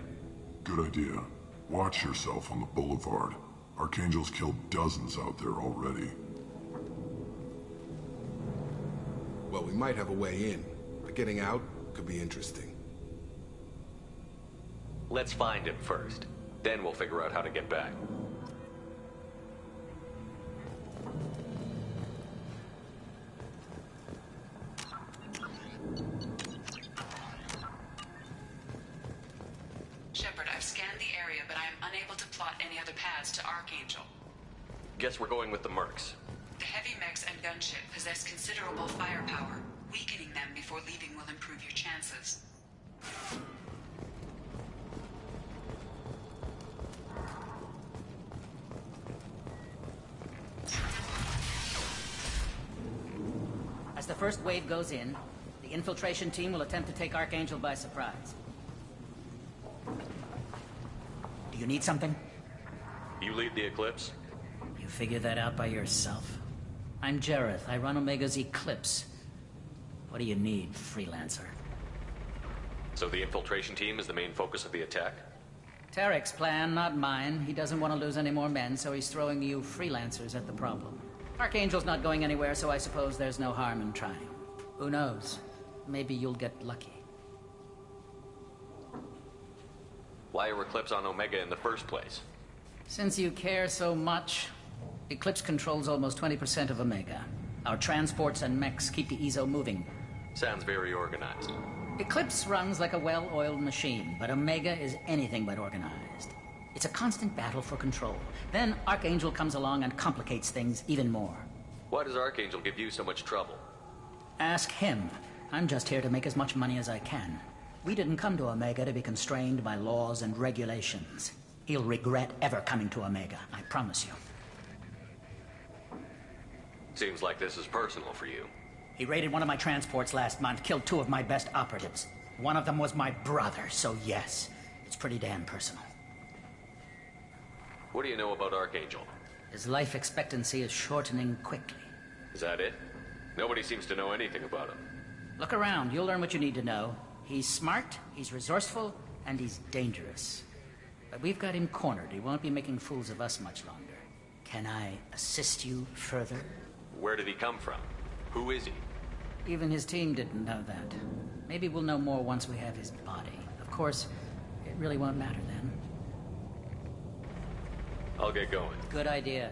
Good idea. Watch yourself on the boulevard. Archangel's killed dozens out there already. Well, we might have a way in, but getting out could be interesting. Let's find him first. Then we'll figure out how to get back. Shepard, I've scanned the area, but I am unable to plot any other paths to Archangel. Guess we're going with the Mercs. The gunship possess considerable firepower. Weakening them before leaving will improve your chances. As the first wave goes in, the infiltration team will attempt to take Archangel by surprise. Do you need something? You lead the Eclipse? You figure that out by yourself. I'm Jareth. I run Omega's Eclipse. What do you need, freelancer? So the infiltration team is the main focus of the attack? Tarek's plan, not mine. He doesn't want to lose any more men, so he's throwing you freelancers at the problem. Archangel's not going anywhere, so I suppose there's no harm in trying. Who knows? Maybe you'll get lucky. Why are Eclipse on Omega in the first place? Since you care so much, Eclipse controls almost 20% of Omega. Our transports and mechs keep the Ezo moving. Sounds very organized. Eclipse runs like a well-oiled machine, but Omega is anything but organized. It's a constant battle for control. Then Archangel comes along and complicates things even more. Why does Archangel give you so much trouble? Ask him. I'm just here to make as much money as I can. We didn't come to Omega to be constrained by laws and regulations. He'll regret ever coming to Omega, I promise you. Seems like this is personal for you. He raided one of my transports last month, killed 2 of my best operatives. One of them was my brother, so yes, it's pretty damn personal. What do you know about Archangel? His life expectancy is shortening quickly. Is that it? Nobody seems to know anything about him. Look around, you'll learn what you need to know. He's smart, he's resourceful, and he's dangerous. But we've got him cornered. He won't be making fools of us much longer. Can I assist you further? Where did he come from? Who is he? Even his team didn't know that. Maybe we'll know more once we have his body. Of course, it really won't matter then. I'll get going. Good idea.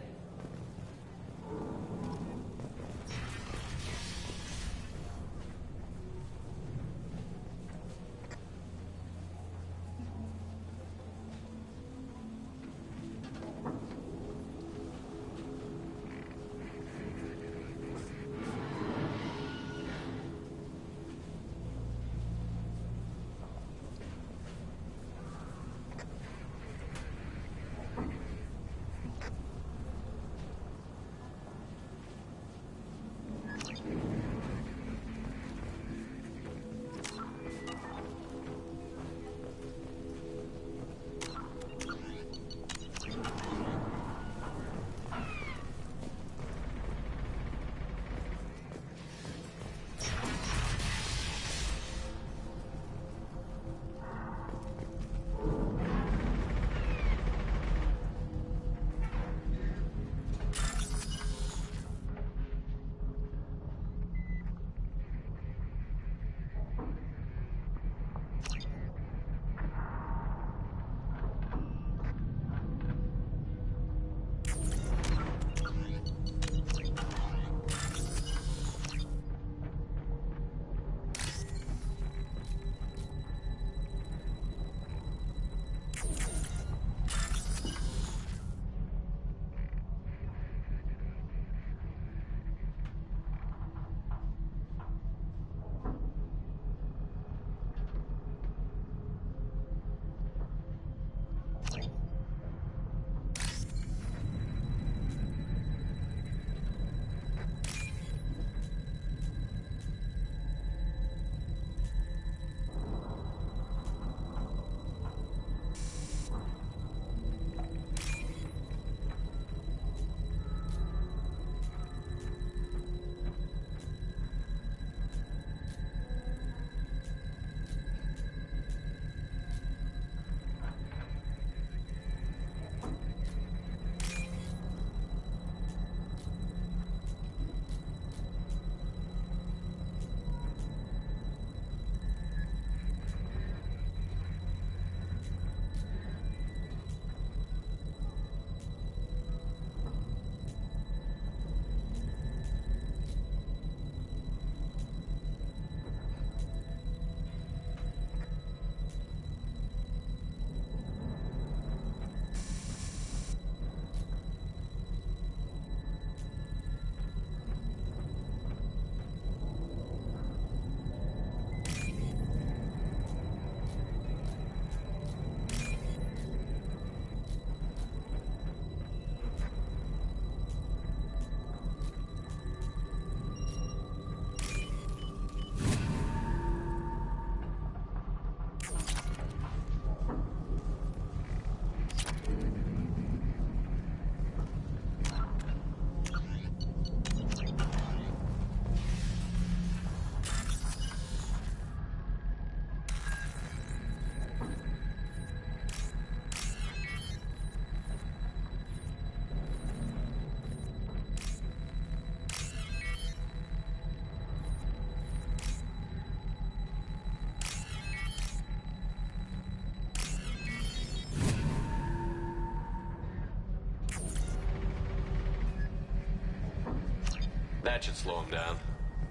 That should slow him down.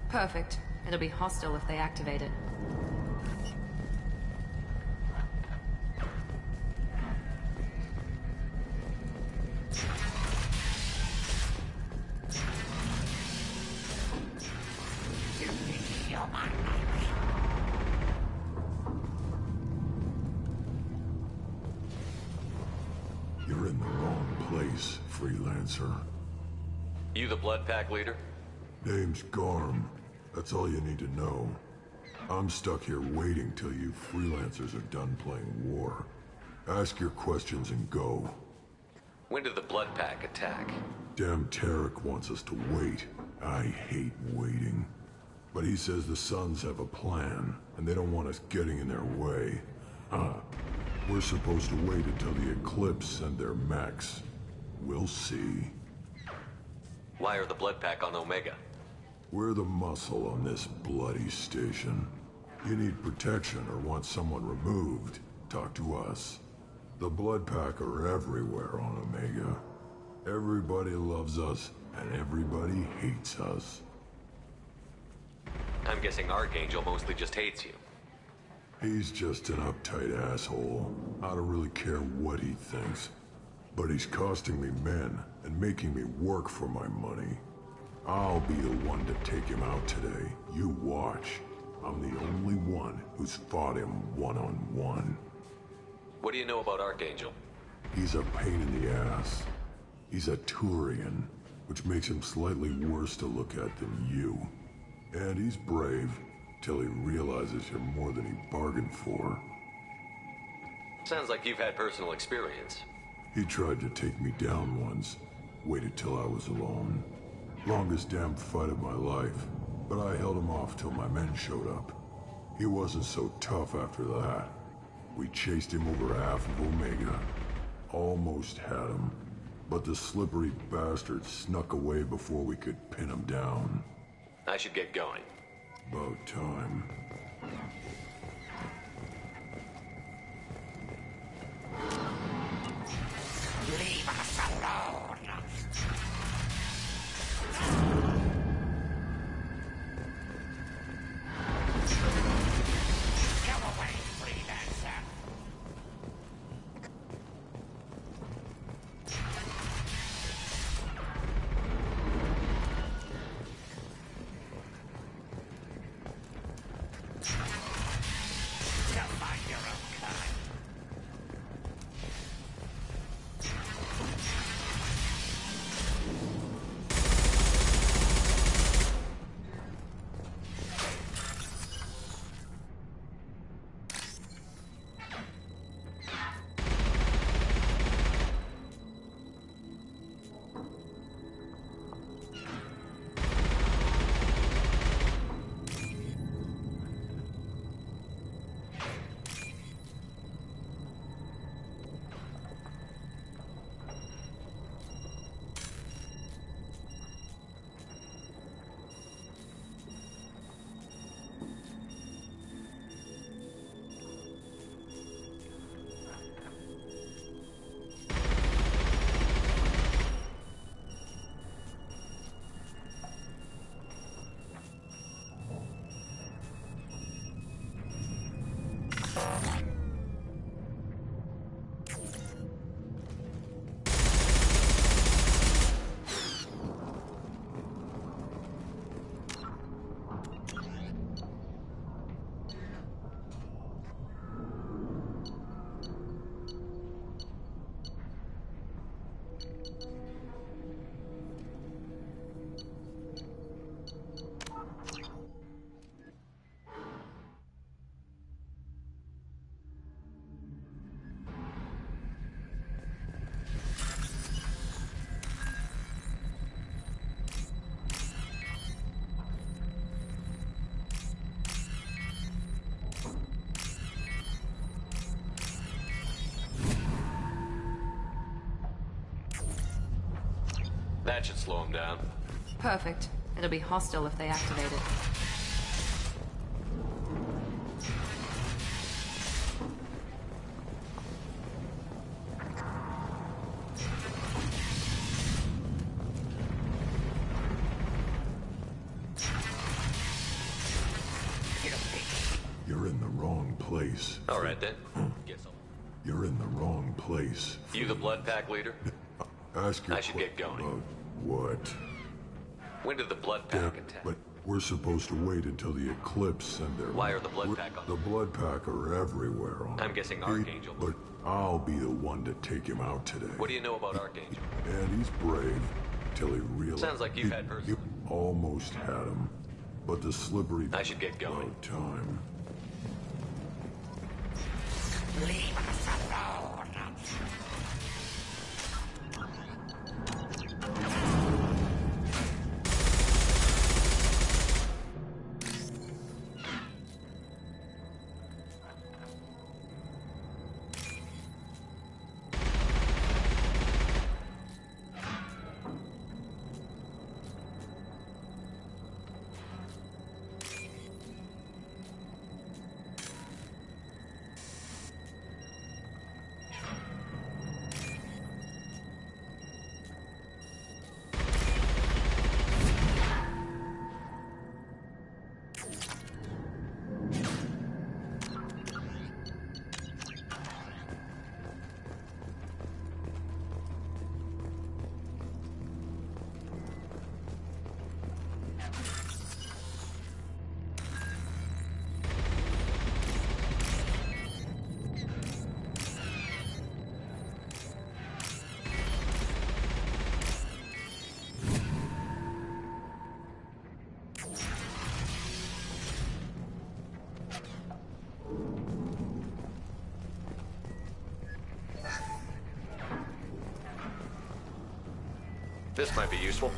Perfect. It'll be hostile if they activate it. You're in the wrong place, freelancer. You the Blood Pack leader? Name's Garm. That's all you need to know. I'm stuck here waiting till you freelancers are done playing war. Ask your questions and go. When did the Blood Pack attack? Damn Tarek wants us to wait. I hate waiting. But he says the Suns have a plan, and they don't want us getting in their way. We're supposed to wait until the Eclipse send their mechs. We'll see. Why are the Blood Pack on Omega? We're the muscle on this bloody station. You need protection or want someone removed, talk to us. The Blood Pack are everywhere on Omega. Everybody loves us, and everybody hates us. I'm guessing Archangel mostly just hates you. He's just an uptight asshole. I don't really care what he thinks. But he's costing me men, and making me work for my money. I'll be the one to take him out today. You watch. I'm the only one who's fought him one-on-one. What do you know about Archangel? He's a pain in the ass. He's a Turian, which makes him slightly worse to look at than you. And he's brave, till he realizes you're more than he bargained for. Sounds like you've had personal experience. He tried to take me down once. Waited till I was alone. Longest damn fight of my life. But I held him off till my men showed up. He wasn't so tough after that. We chased him over half of Omega. Almost had him. But the slippery bastard snuck away before we could pin him down. I should get going. About time. Leave us alone! Go away, freelancer! Go find your own kind. That should slow him down. Perfect. It'll be hostile if they activate it. place. All right, then. Guess I'll... You're in the wrong place. You the Blood Pack leader? Ask your I should get going. What? When did the Blood Pack attack? But we're supposed to wait until the eclipse and they're... Why are the Blood Pack on? The Blood Pack are everywhere on... I'm guessing Archangel. But I'll be the one to take him out today. What do you know about Archangel? And he's brave, till he realized... Sounds like you've had personally. You almost had him, but the slippery... I should get going. Time. Leave us alone. This might be useful.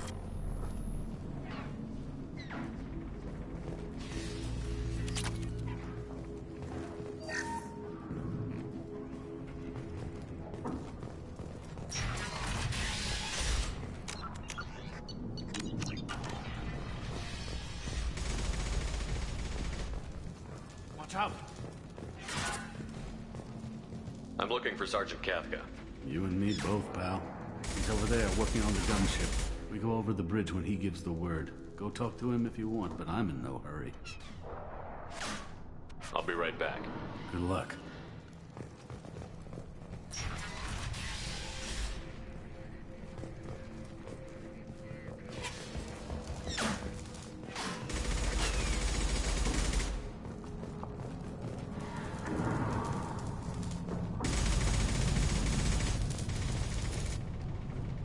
Watch out! I'm looking for Sergeant Kafka. You and me both, pal. He's over there working on the gunship. We go over the bridge when he gives the word. Go talk to him if you want, but I'm in no hurry. I'll be right back. Good luck.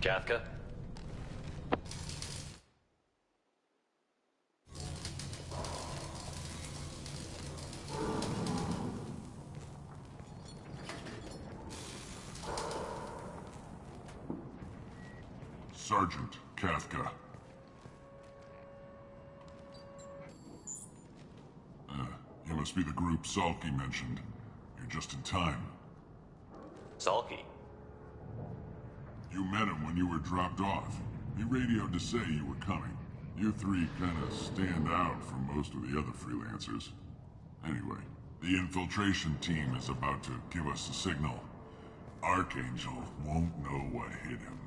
Kafka? Sergeant Kafka. You must be the group Salky mentioned. You're just in time. Salky? You met him when you were dropped off. He radioed to say you were coming. You three kinda stand out from most of the other freelancers. Anyway, the infiltration team is about to give us a signal. Archangel won't know what hit him.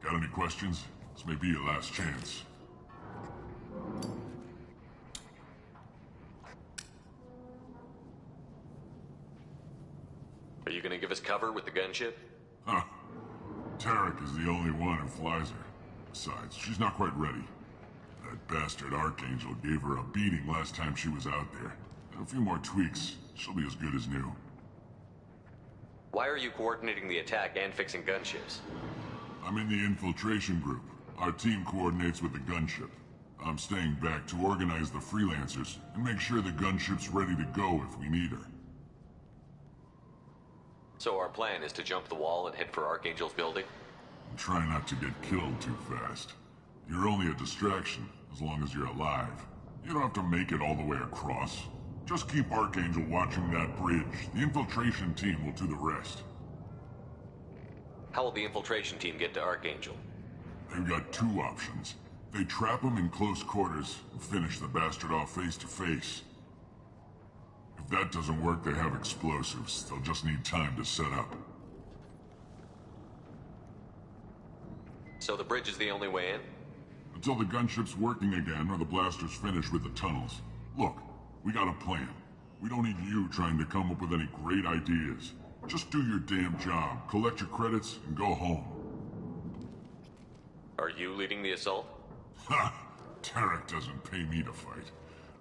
Got any questions? This may be your last chance. Are you gonna give us cover with the gunship? Huh. Tarek is the only one who flies her. Besides, she's not quite ready. That bastard Archangel gave her a beating last time she was out there. A few more tweaks, she'll be as good as new. Why are you coordinating the attack and fixing gunships? I'm in the infiltration group. Our team coordinates with the gunship. I'm staying back to organize the freelancers and make sure the gunship's ready to go if we need her. So our plan is to jump the wall and head for Archangel's building? And try not to get killed too fast. You're only a distraction, as long as you're alive. You don't have to make it all the way across. Just keep Archangel watching that bridge. The infiltration team will do the rest. How will the infiltration team get to Archangel? They've got two options. They trap him in close quarters and finish the bastard off face to face. If that doesn't work, they have explosives. They'll just need time to set up. So the bridge is the only way in? Until the gunship's working again or the blasters finish with the tunnels. Look, we got a plan. We don't need you trying to come up with any great ideas. Just do your damn job, collect your credits, and go home. Are you leading the assault? Ha! Tarek doesn't pay me to fight.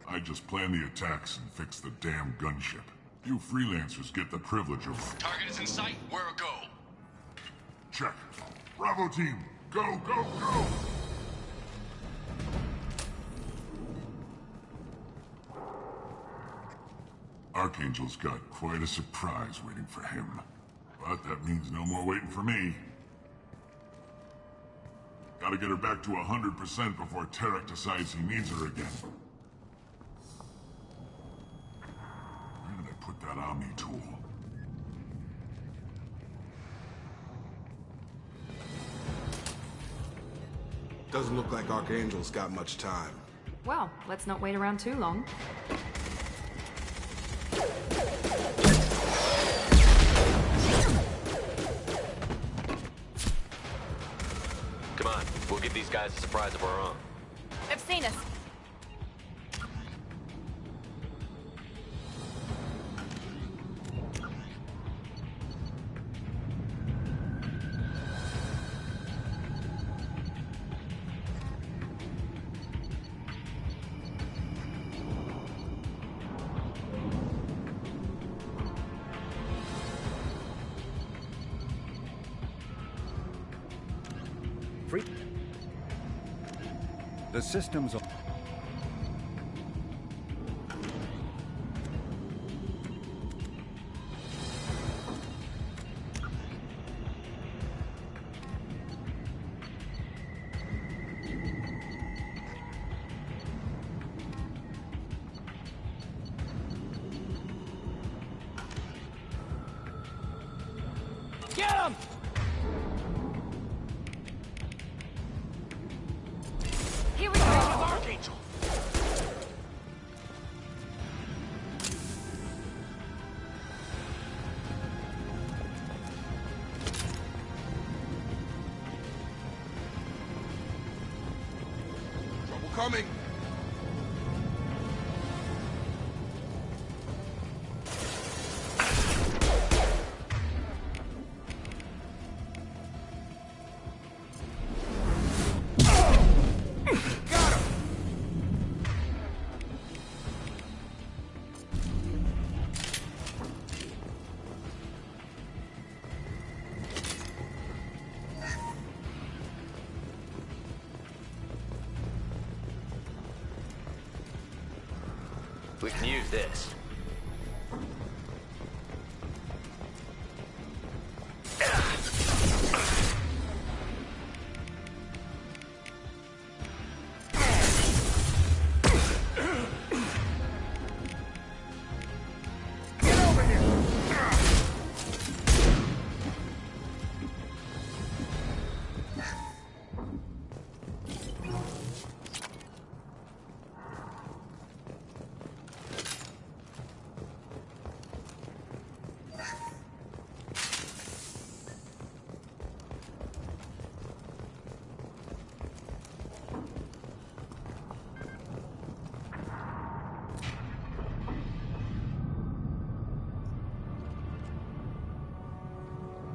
I just plan the attacks and fix the damn gunship. You freelancers get the privilege of... Target is in sight. Where a go? Check. Bravo team, go, go, go! Archangel's got quite a surprise waiting for him. But that means no more waiting for me. Gotta get her back to 100% before Tarek decides he needs her again. Where did I put that Omni tool? Doesn't look like Archangel's got much time. Well, let's not wait around too long. Come on, we'll give these guys a surprise of our own. They've seen us. The systems are... Get him! Here we go! Archangel! Trouble coming. We can use this.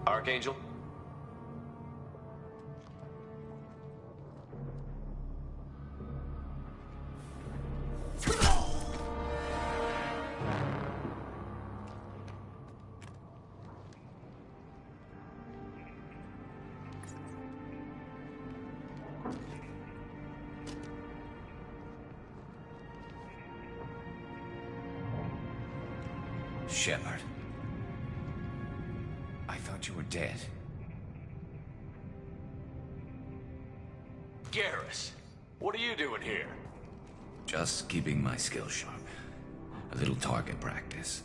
Archangel? Shepard. I thought you were dead. Garrus, what are you doing here? Just keeping my skills sharp. A little target practice.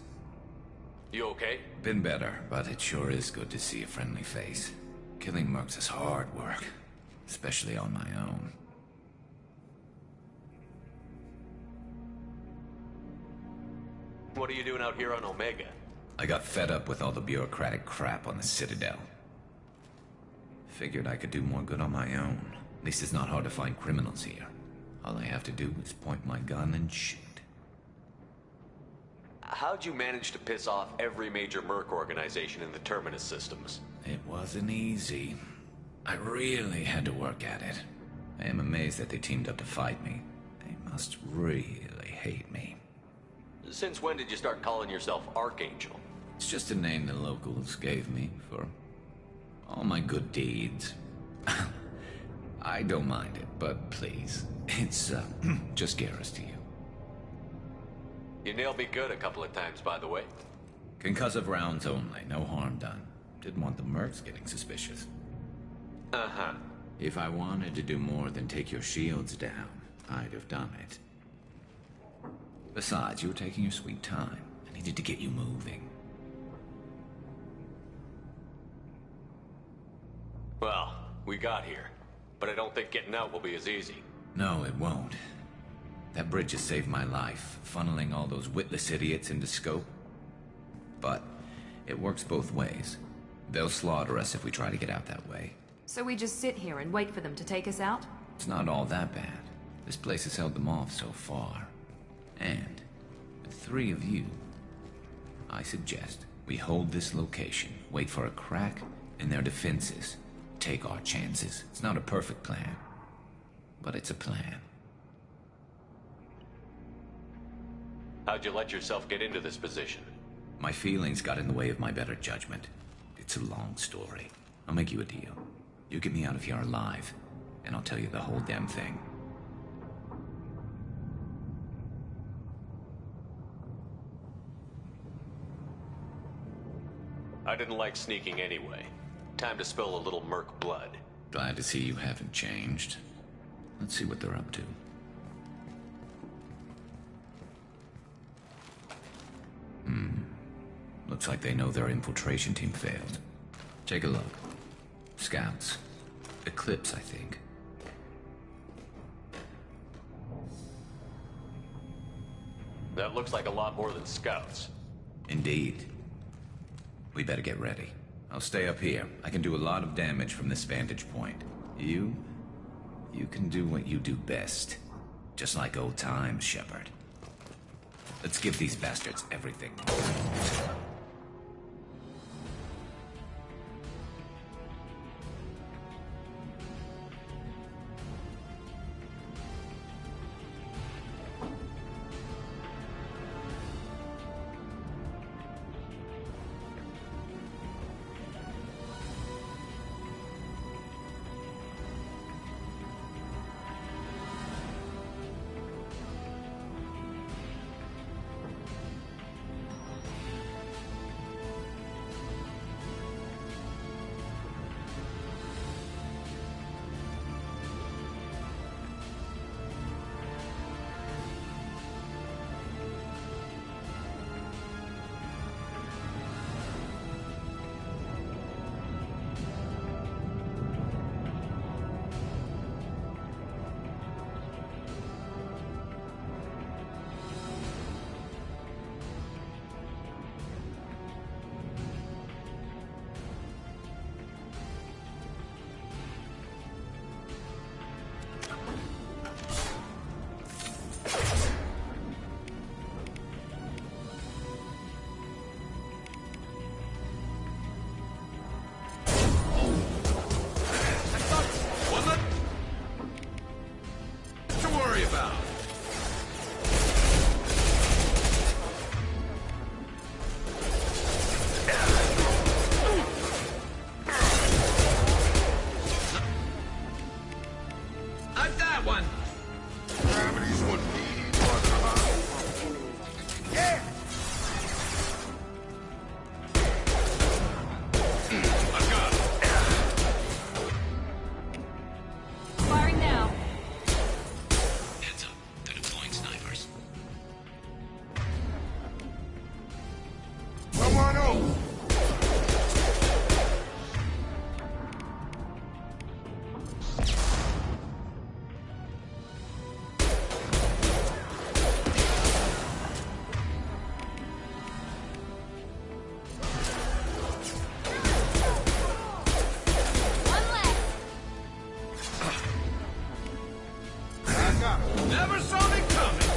You okay? Been better, but it sure is good to see a friendly face. Killing mercs is hard work, especially on my own. What are you doing out here on Omega? I got fed up with all the bureaucratic crap on the Citadel. Figured I could do more good on my own. At least it's not hard to find criminals here. All I have to do is point my gun and shoot. How'd you manage to piss off every major merc organization in the Terminus systems? It wasn't easy. I really had to work at it. I am amazed that they teamed up to fight me. They must really hate me. Since when did you start calling yourself Archangel? It's just a name the locals gave me for all my good deeds. I don't mind it, but please, it's just Garrus to you. You nailed me good a couple of times, by the way. Concussive rounds only, no harm done. Didn't want the mercs getting suspicious. Uh-huh. If I wanted to do more than take your shields down, I'd have done it. Besides, you were taking your sweet time. I needed to get you moving. Well, we got here. But I don't think getting out will be as easy. No, it won't. That bridge has saved my life, funneling all those witless idiots into scope. But it works both ways. They'll slaughter us if we try to get out that way. So we just sit here and wait for them to take us out? It's not all that bad. This place has held them off so far. And with 3 of you, I suggest we hold this location, wait for a crack in their defenses, take our chances. It's not a perfect plan, but it's a plan. How'd you let yourself get into this position? My feelings got in the way of my better judgment. It's a long story. I'll make you a deal. You get me out of here alive, and I'll tell you the whole damn thing. I didn't like sneaking anyway. Time to spill a little merc blood. Glad to see you haven't changed. Let's see what they're up to. Looks like they know their infiltration team failed. Take a look. Scouts. Eclipse, I think. That looks like a lot more than scouts. Indeed. We better get ready. I'll stay up here. I can do a lot of damage from this vantage point. You can do what you do best. Just like old times, Shepard. Let's give these bastards everything. Never saw me coming!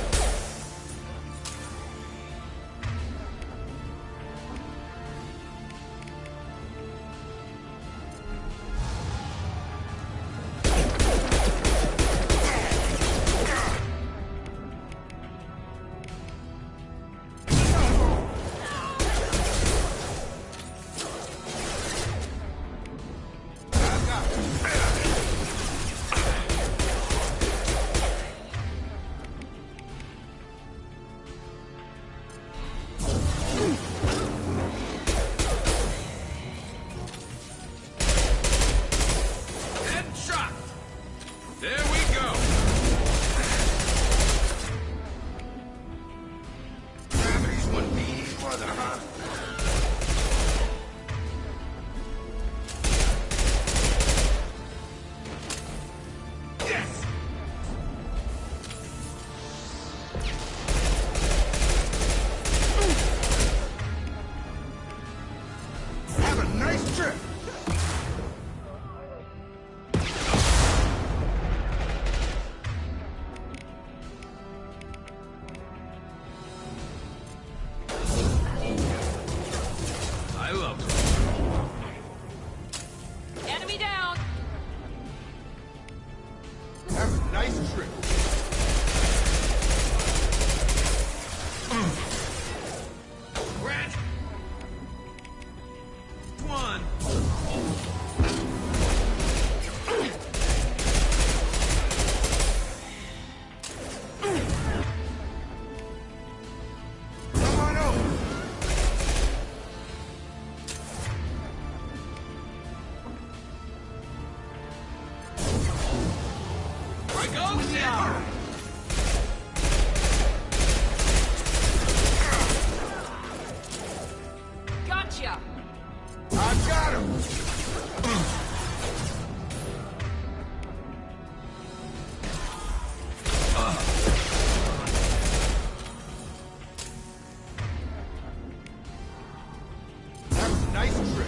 nice trick. Grant! One! Come on over. I go, Sam! Gotcha! I got him. That was a nice trick.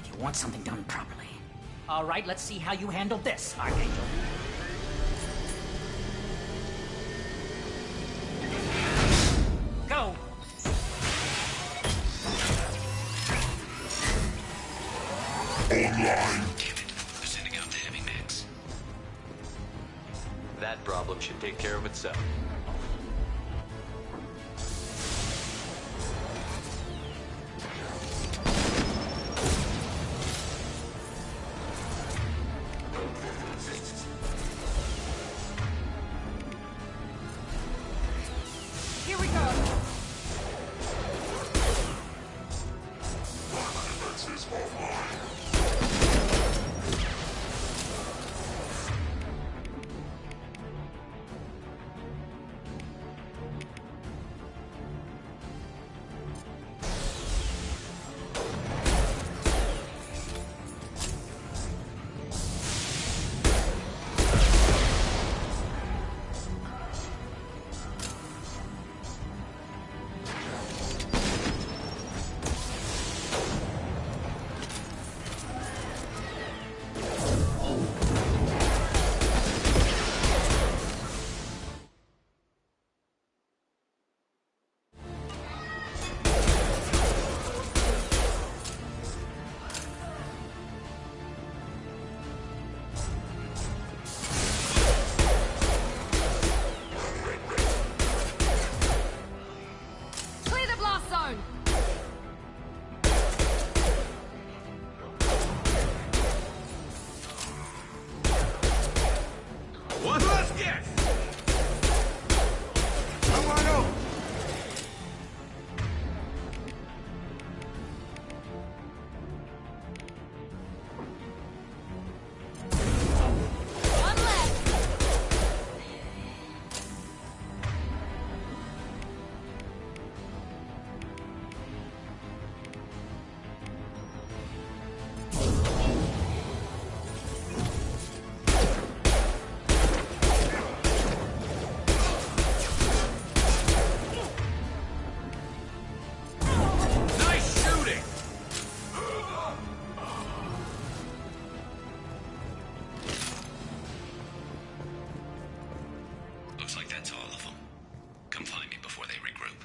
You want something done properly. All right, let's see how you handle this, Archangel. Go! Online. They're sending out the heavy mix. That problem should take care of itself. Here we go! Clear the blast zone! What? Let's get! Come on over. One left! Nice shooting! Looks like that's all of them. Come find me before they regroup.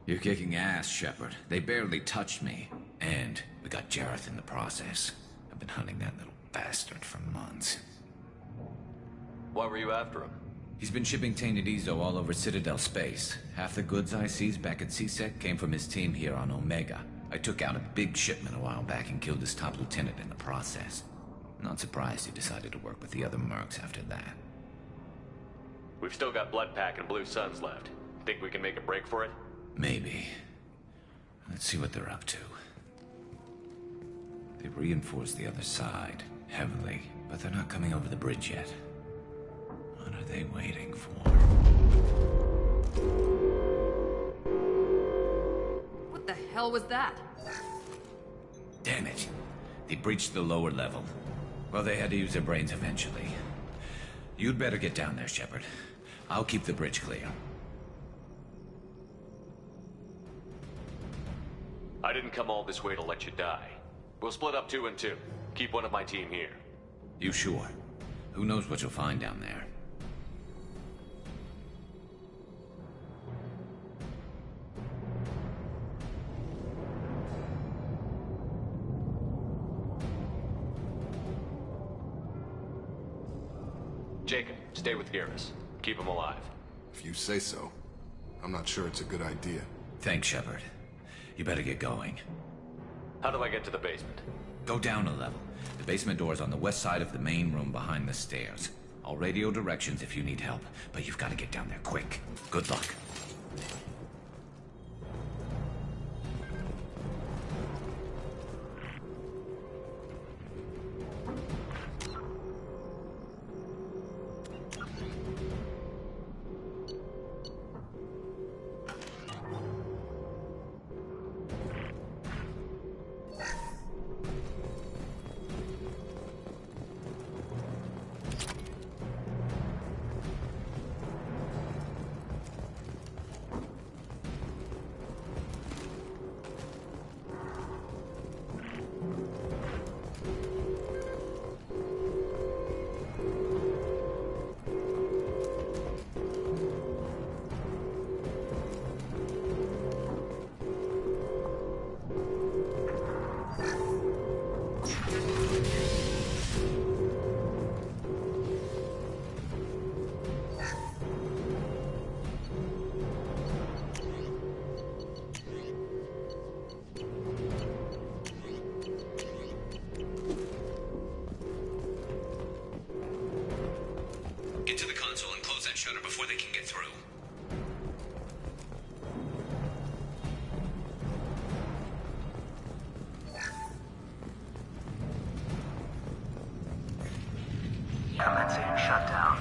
You're kicking ass, Shepard. They barely touched me. And we got Jareth in the process. I've been hunting that little bastard for months. Why were you after him? He's been shipping tainted Ezo all over Citadel space. Half the goods I seized back at CSEC came from his team here on Omega. I took out a big shipment a while back and killed his top lieutenant in the process. Not surprised he decided to work with the other mercs after that. We've still got Bloodpack and Blue Suns left. Think we can make a break for it? Maybe. Let's see what they're up to. They've reinforced the other side, heavily, but they're not coming over the bridge yet. What are they waiting for? What the hell was that? Damn it. They breached the lower level. Well, they had to use their brains eventually. You'd better get down there, Shepard. I'll keep the bridge clear. I didn't come all this way to let you die. We'll split up 2 and 2. Keep one of my team here. You sure? Who knows what you'll find down there? Jacob, stay with Garrus. Keep him alive. If you say so. I'm not sure it's a good idea. Thanks, Shepard. You better get going. How do I get to the basement? Go down a level. The basement door's on the west side of the main room behind the stairs. I'll radio directions if you need help, but you've got to get down there quick. Good luck. Before they can get through. Commencing shutdown.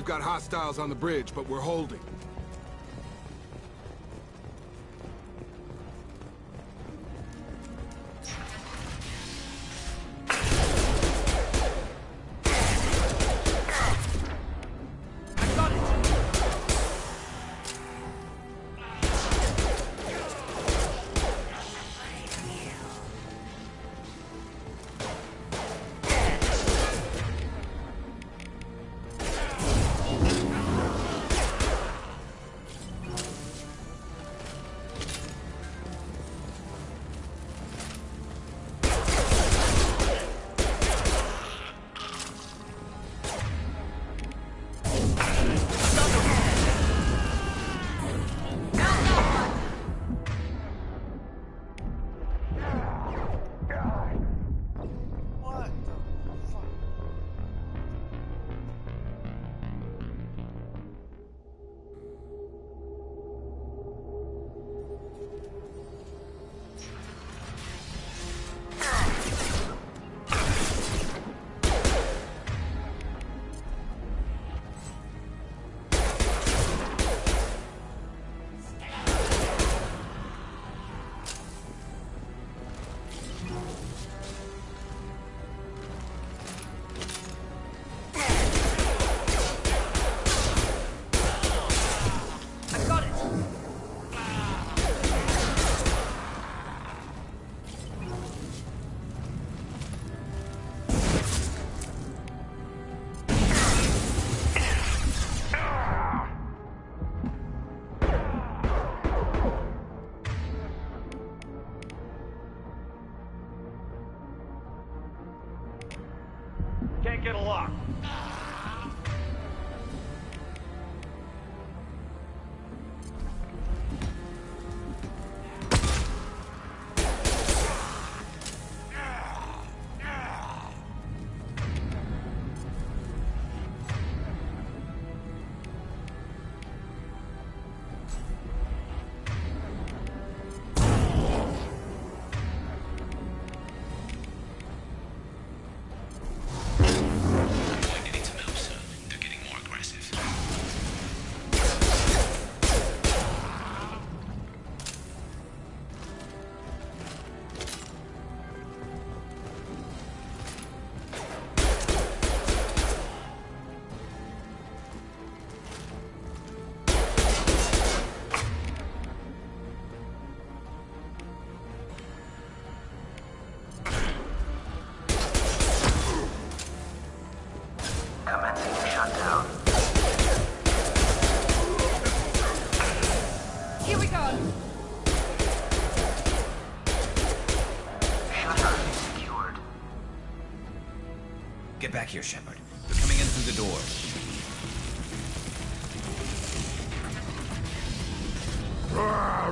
We've got hostiles on the bridge, but we're holding. Can't get a lock. Get back here, Shepard. They're coming in through the doors.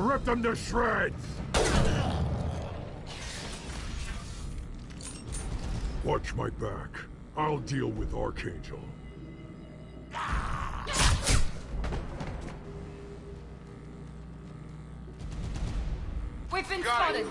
Rip them to shreds! Watch my back. I'll deal with Archangel. We've been spotted!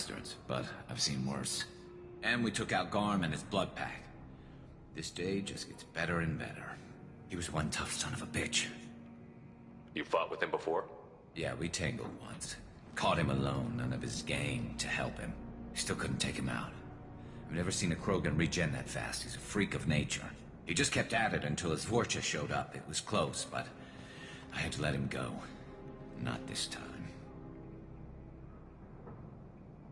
bastards, but I've seen worse. And we took out Garm and his blood pack. This day just gets better and better. He was one tough son of a bitch. You fought with him before? Yeah, we tangled once. Caught him alone, none of his gang to help him. Still couldn't take him out. I've never seen a Krogan regen that fast. He's a freak of nature. He just kept at it until his Vorcha showed up. It was close, but I had to let him go. Not this time.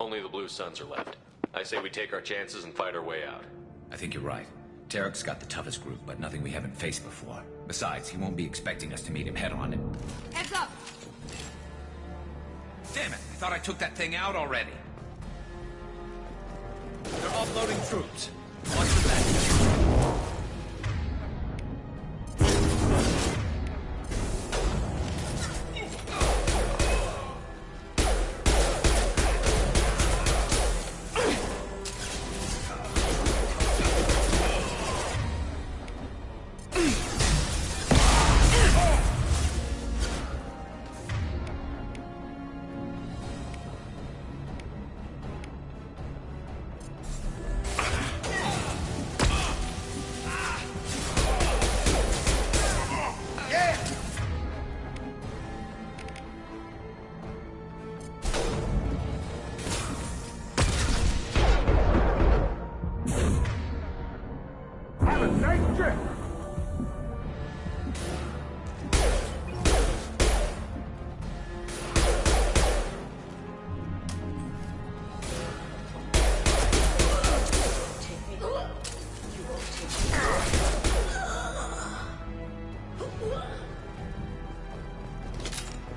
Only the Blue Suns are left. I say we take our chances and fight our way out. I think you're right. Tarek's got the toughest group, but nothing we haven't faced before. Besides, he won't be expecting us to meet him head-on. Heads up! Damn it! I thought I took that thing out already. They're offloading troops. Watch the back.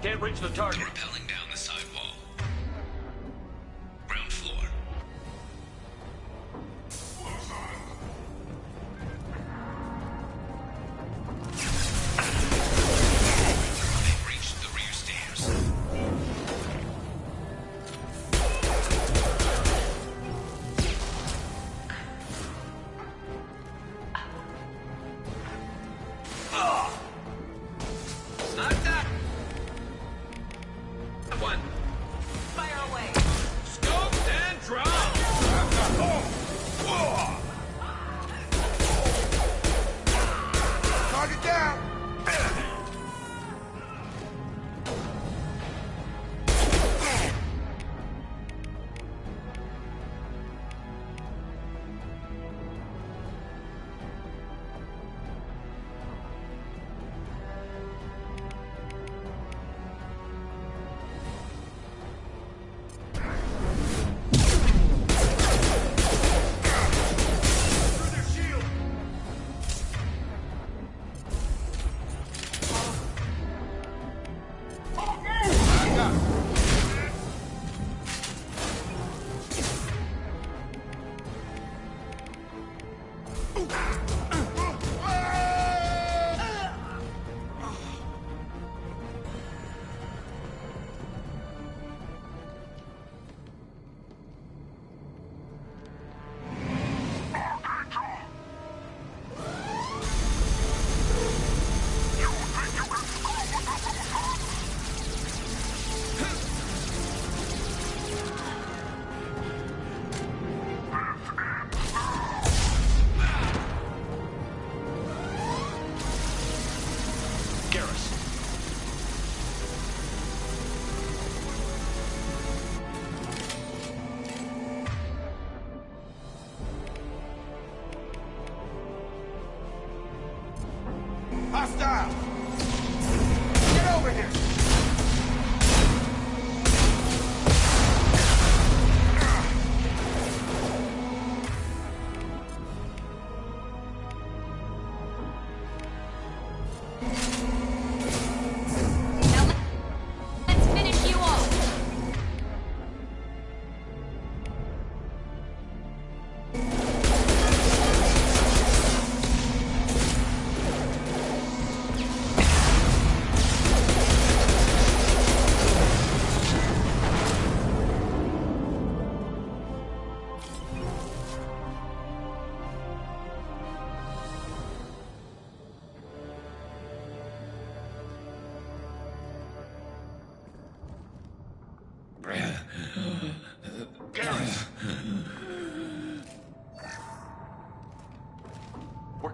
Can't reach the target. Rappelling down the side wall. Ground floor. They've reached the rear stairs.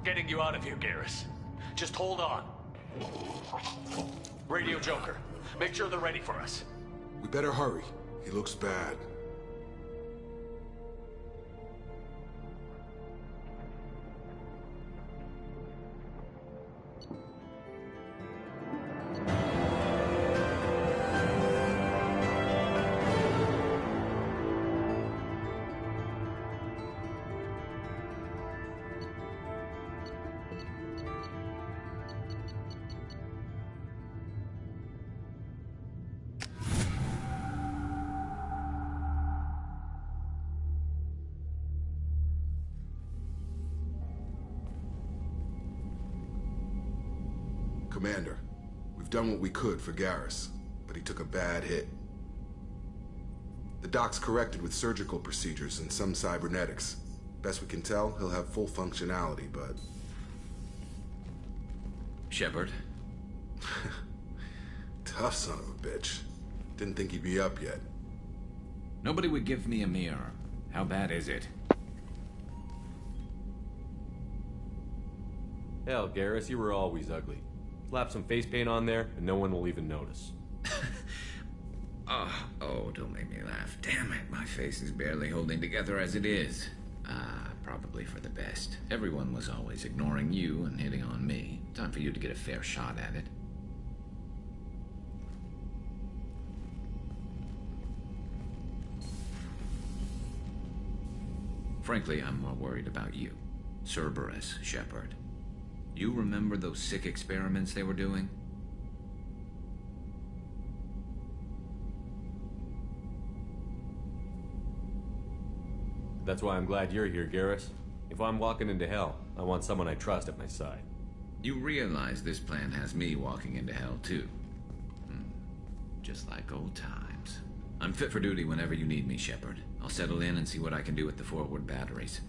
getting you out of here, Garrus. Just hold on. Radio Joker, make sure they're ready for us. We better hurry. He looks bad. Commander, we've done what we could for Garrus, but he took a bad hit. The doc's corrected with surgical procedures and some cybernetics. Best we can tell, he'll have full functionality, but... Shepard? Tough son of a bitch. Didn't think he'd be up yet. Nobody would give me a mirror. How bad is it? Hell, Garrus, you were always ugly. Slap some face paint on there, and no one will even notice. Oh, don't make me laugh. Damn it, my face is barely holding together as it is. Probably for the best. Everyone was always ignoring you and hitting on me. Time for you to get a fair shot at it. Frankly, I'm more worried about you. Cerberus, Shepard. You remember those sick experiments they were doing? That's why I'm glad you're here, Garrus. If I'm walking into hell, I want someone I trust at my side. You realize this plan has me walking into hell, too. Just like old times. I'm fit for duty whenever you need me, Shepard. I'll settle in and see what I can do with the forward batteries.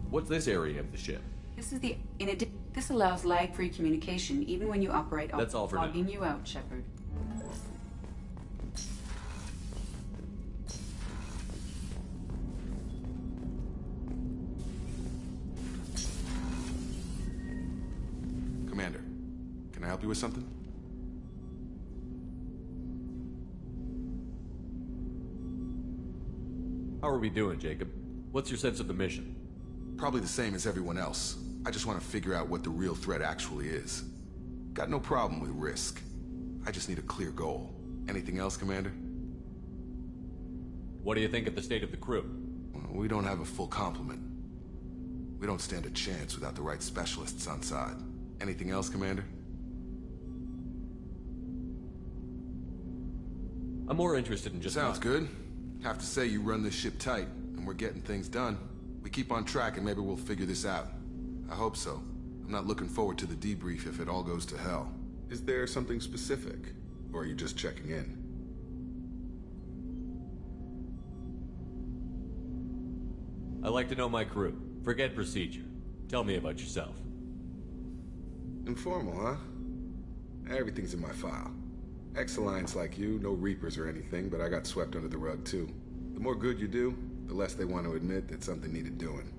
What's this area of the ship? This is the... This allows lag-free communication even when you operate... That's all for now. Logging you out, Shepard. Commander, can I help you with something? How are we doing, Jacob? What's your sense of the mission? Probably the same as everyone else. I just want to figure out what the real threat actually is. Got no problem with risk. I just need a clear goal. Anything else, Commander? What do you think of the state of the crew? Well, we don't have a full complement. We don't stand a chance without the right specialists on side. Anything else, Commander? I'm more interested in just... Sounds good. Have to say you run this ship tight, and we're getting things done. We keep on track and maybe we'll figure this out. I hope so. I'm not looking forward to the debrief if it all goes to hell. Is there something specific? Or are you just checking in? I like to know my crew. Forget procedure. Tell me about yourself. Informal, huh? Everything's in my file. Ex-Alliance like you, no Reapers or anything, but I got swept under the rug too. The more good you do, the less they want to admit that something needed doing.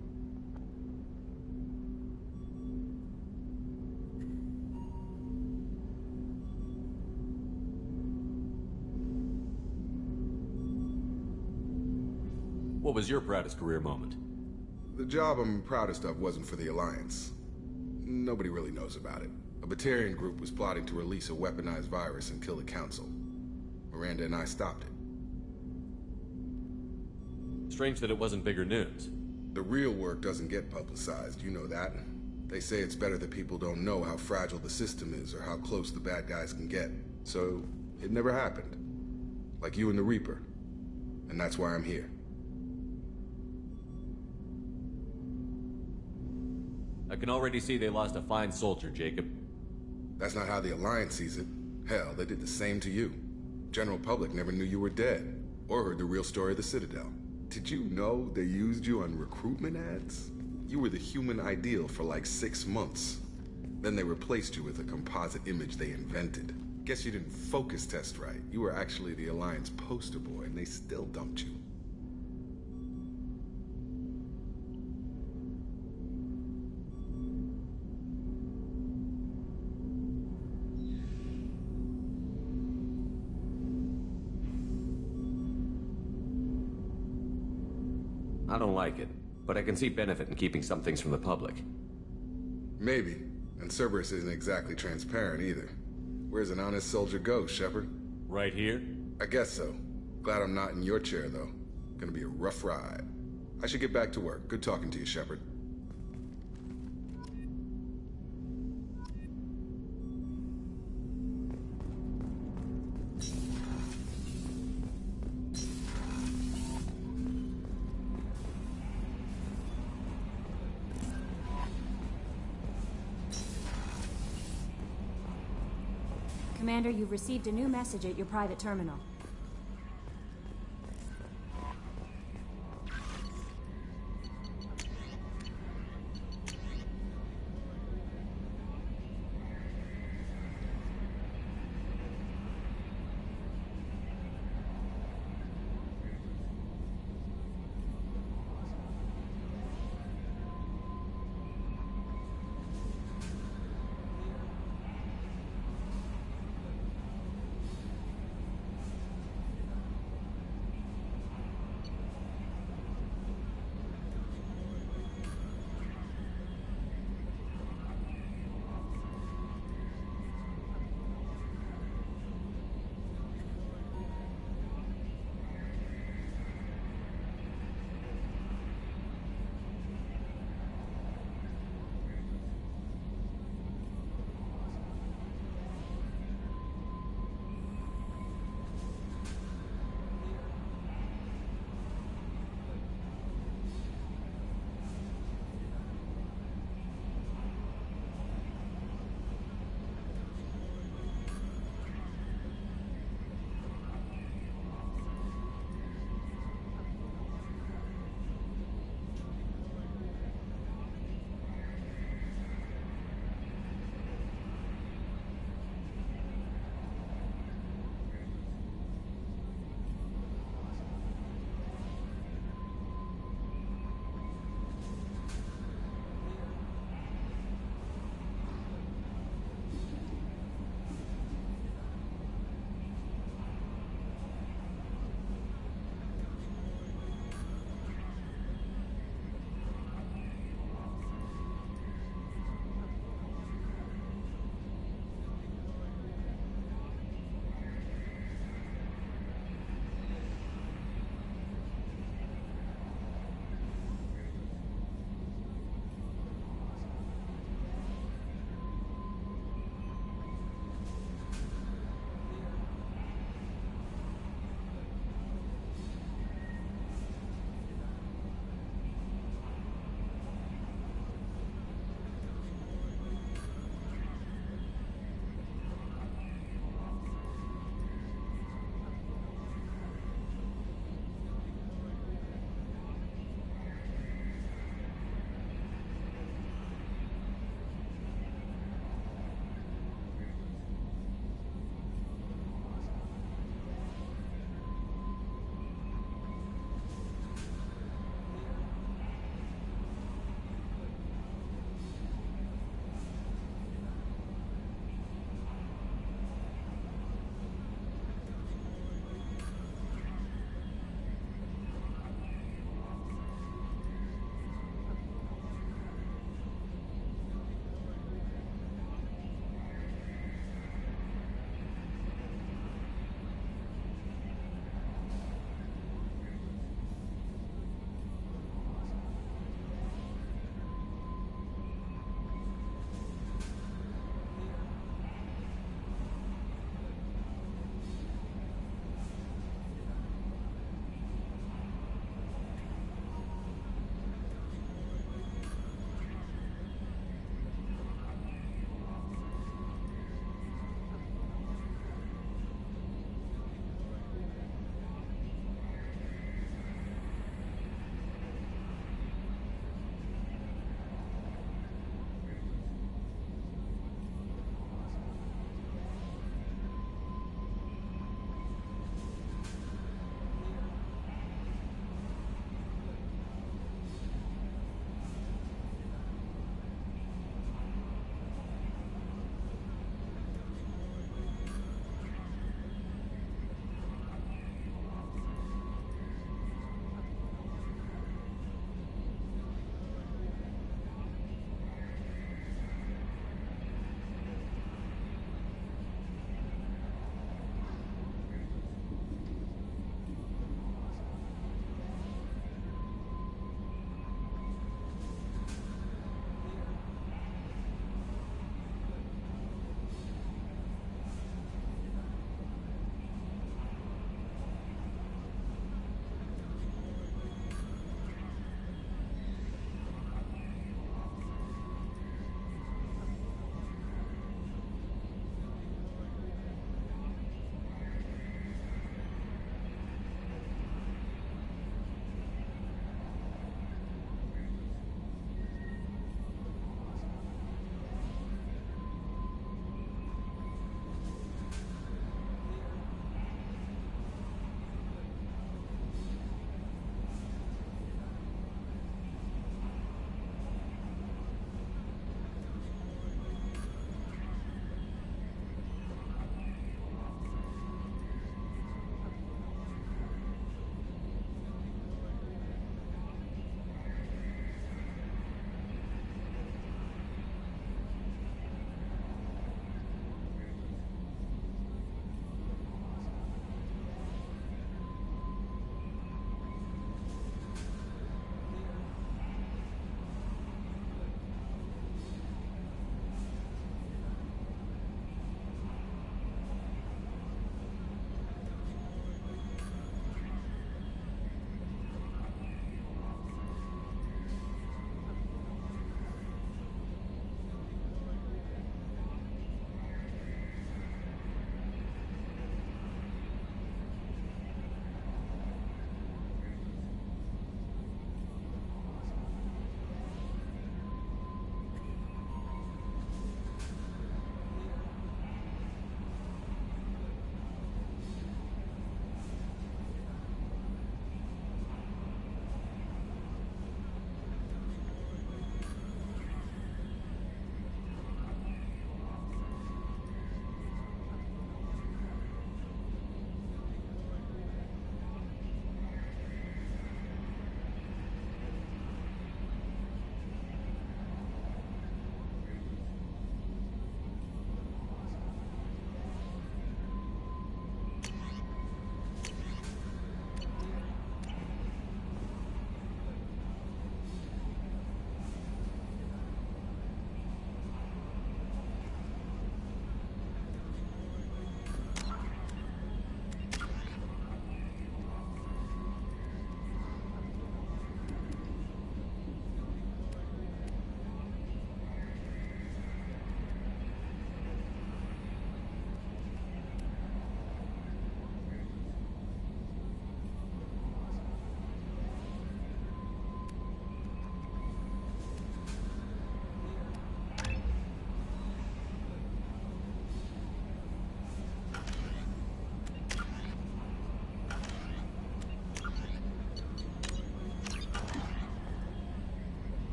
What was your proudest career moment? The job I'm proudest of wasn't for the Alliance. Nobody really knows about it. A Batarian group was plotting to release a weaponized virus and kill the Council. Miranda and I stopped it. Strange that it wasn't bigger news. The real work doesn't get publicized, you know that. They say it's better that people don't know how fragile the system is or how close the bad guys can get. So, it never happened. Like you and the Reaper. And that's why I'm here. I can already see they lost a fine soldier, Jacob. That's not how the Alliance sees it. Hell, they did the same to you. General public never knew you were dead, or heard the real story of the Citadel. Did you know they used you on recruitment ads? You were the human ideal for like 6 months. Then they replaced you with a composite image they invented. Guess you didn't focus test right. You were actually the Alliance poster boy, and they still dumped you. I don't like it, but I can see benefit in keeping some things from the public. Maybe. And Cerberus isn't exactly transparent either. Where's an honest soldier go, Shepard? Right here? I guess so. Glad I'm not in your chair, though. Gonna be a rough ride. I should get back to work. Good talking to you, Shepard. Commander, you've received a new message at your private terminal.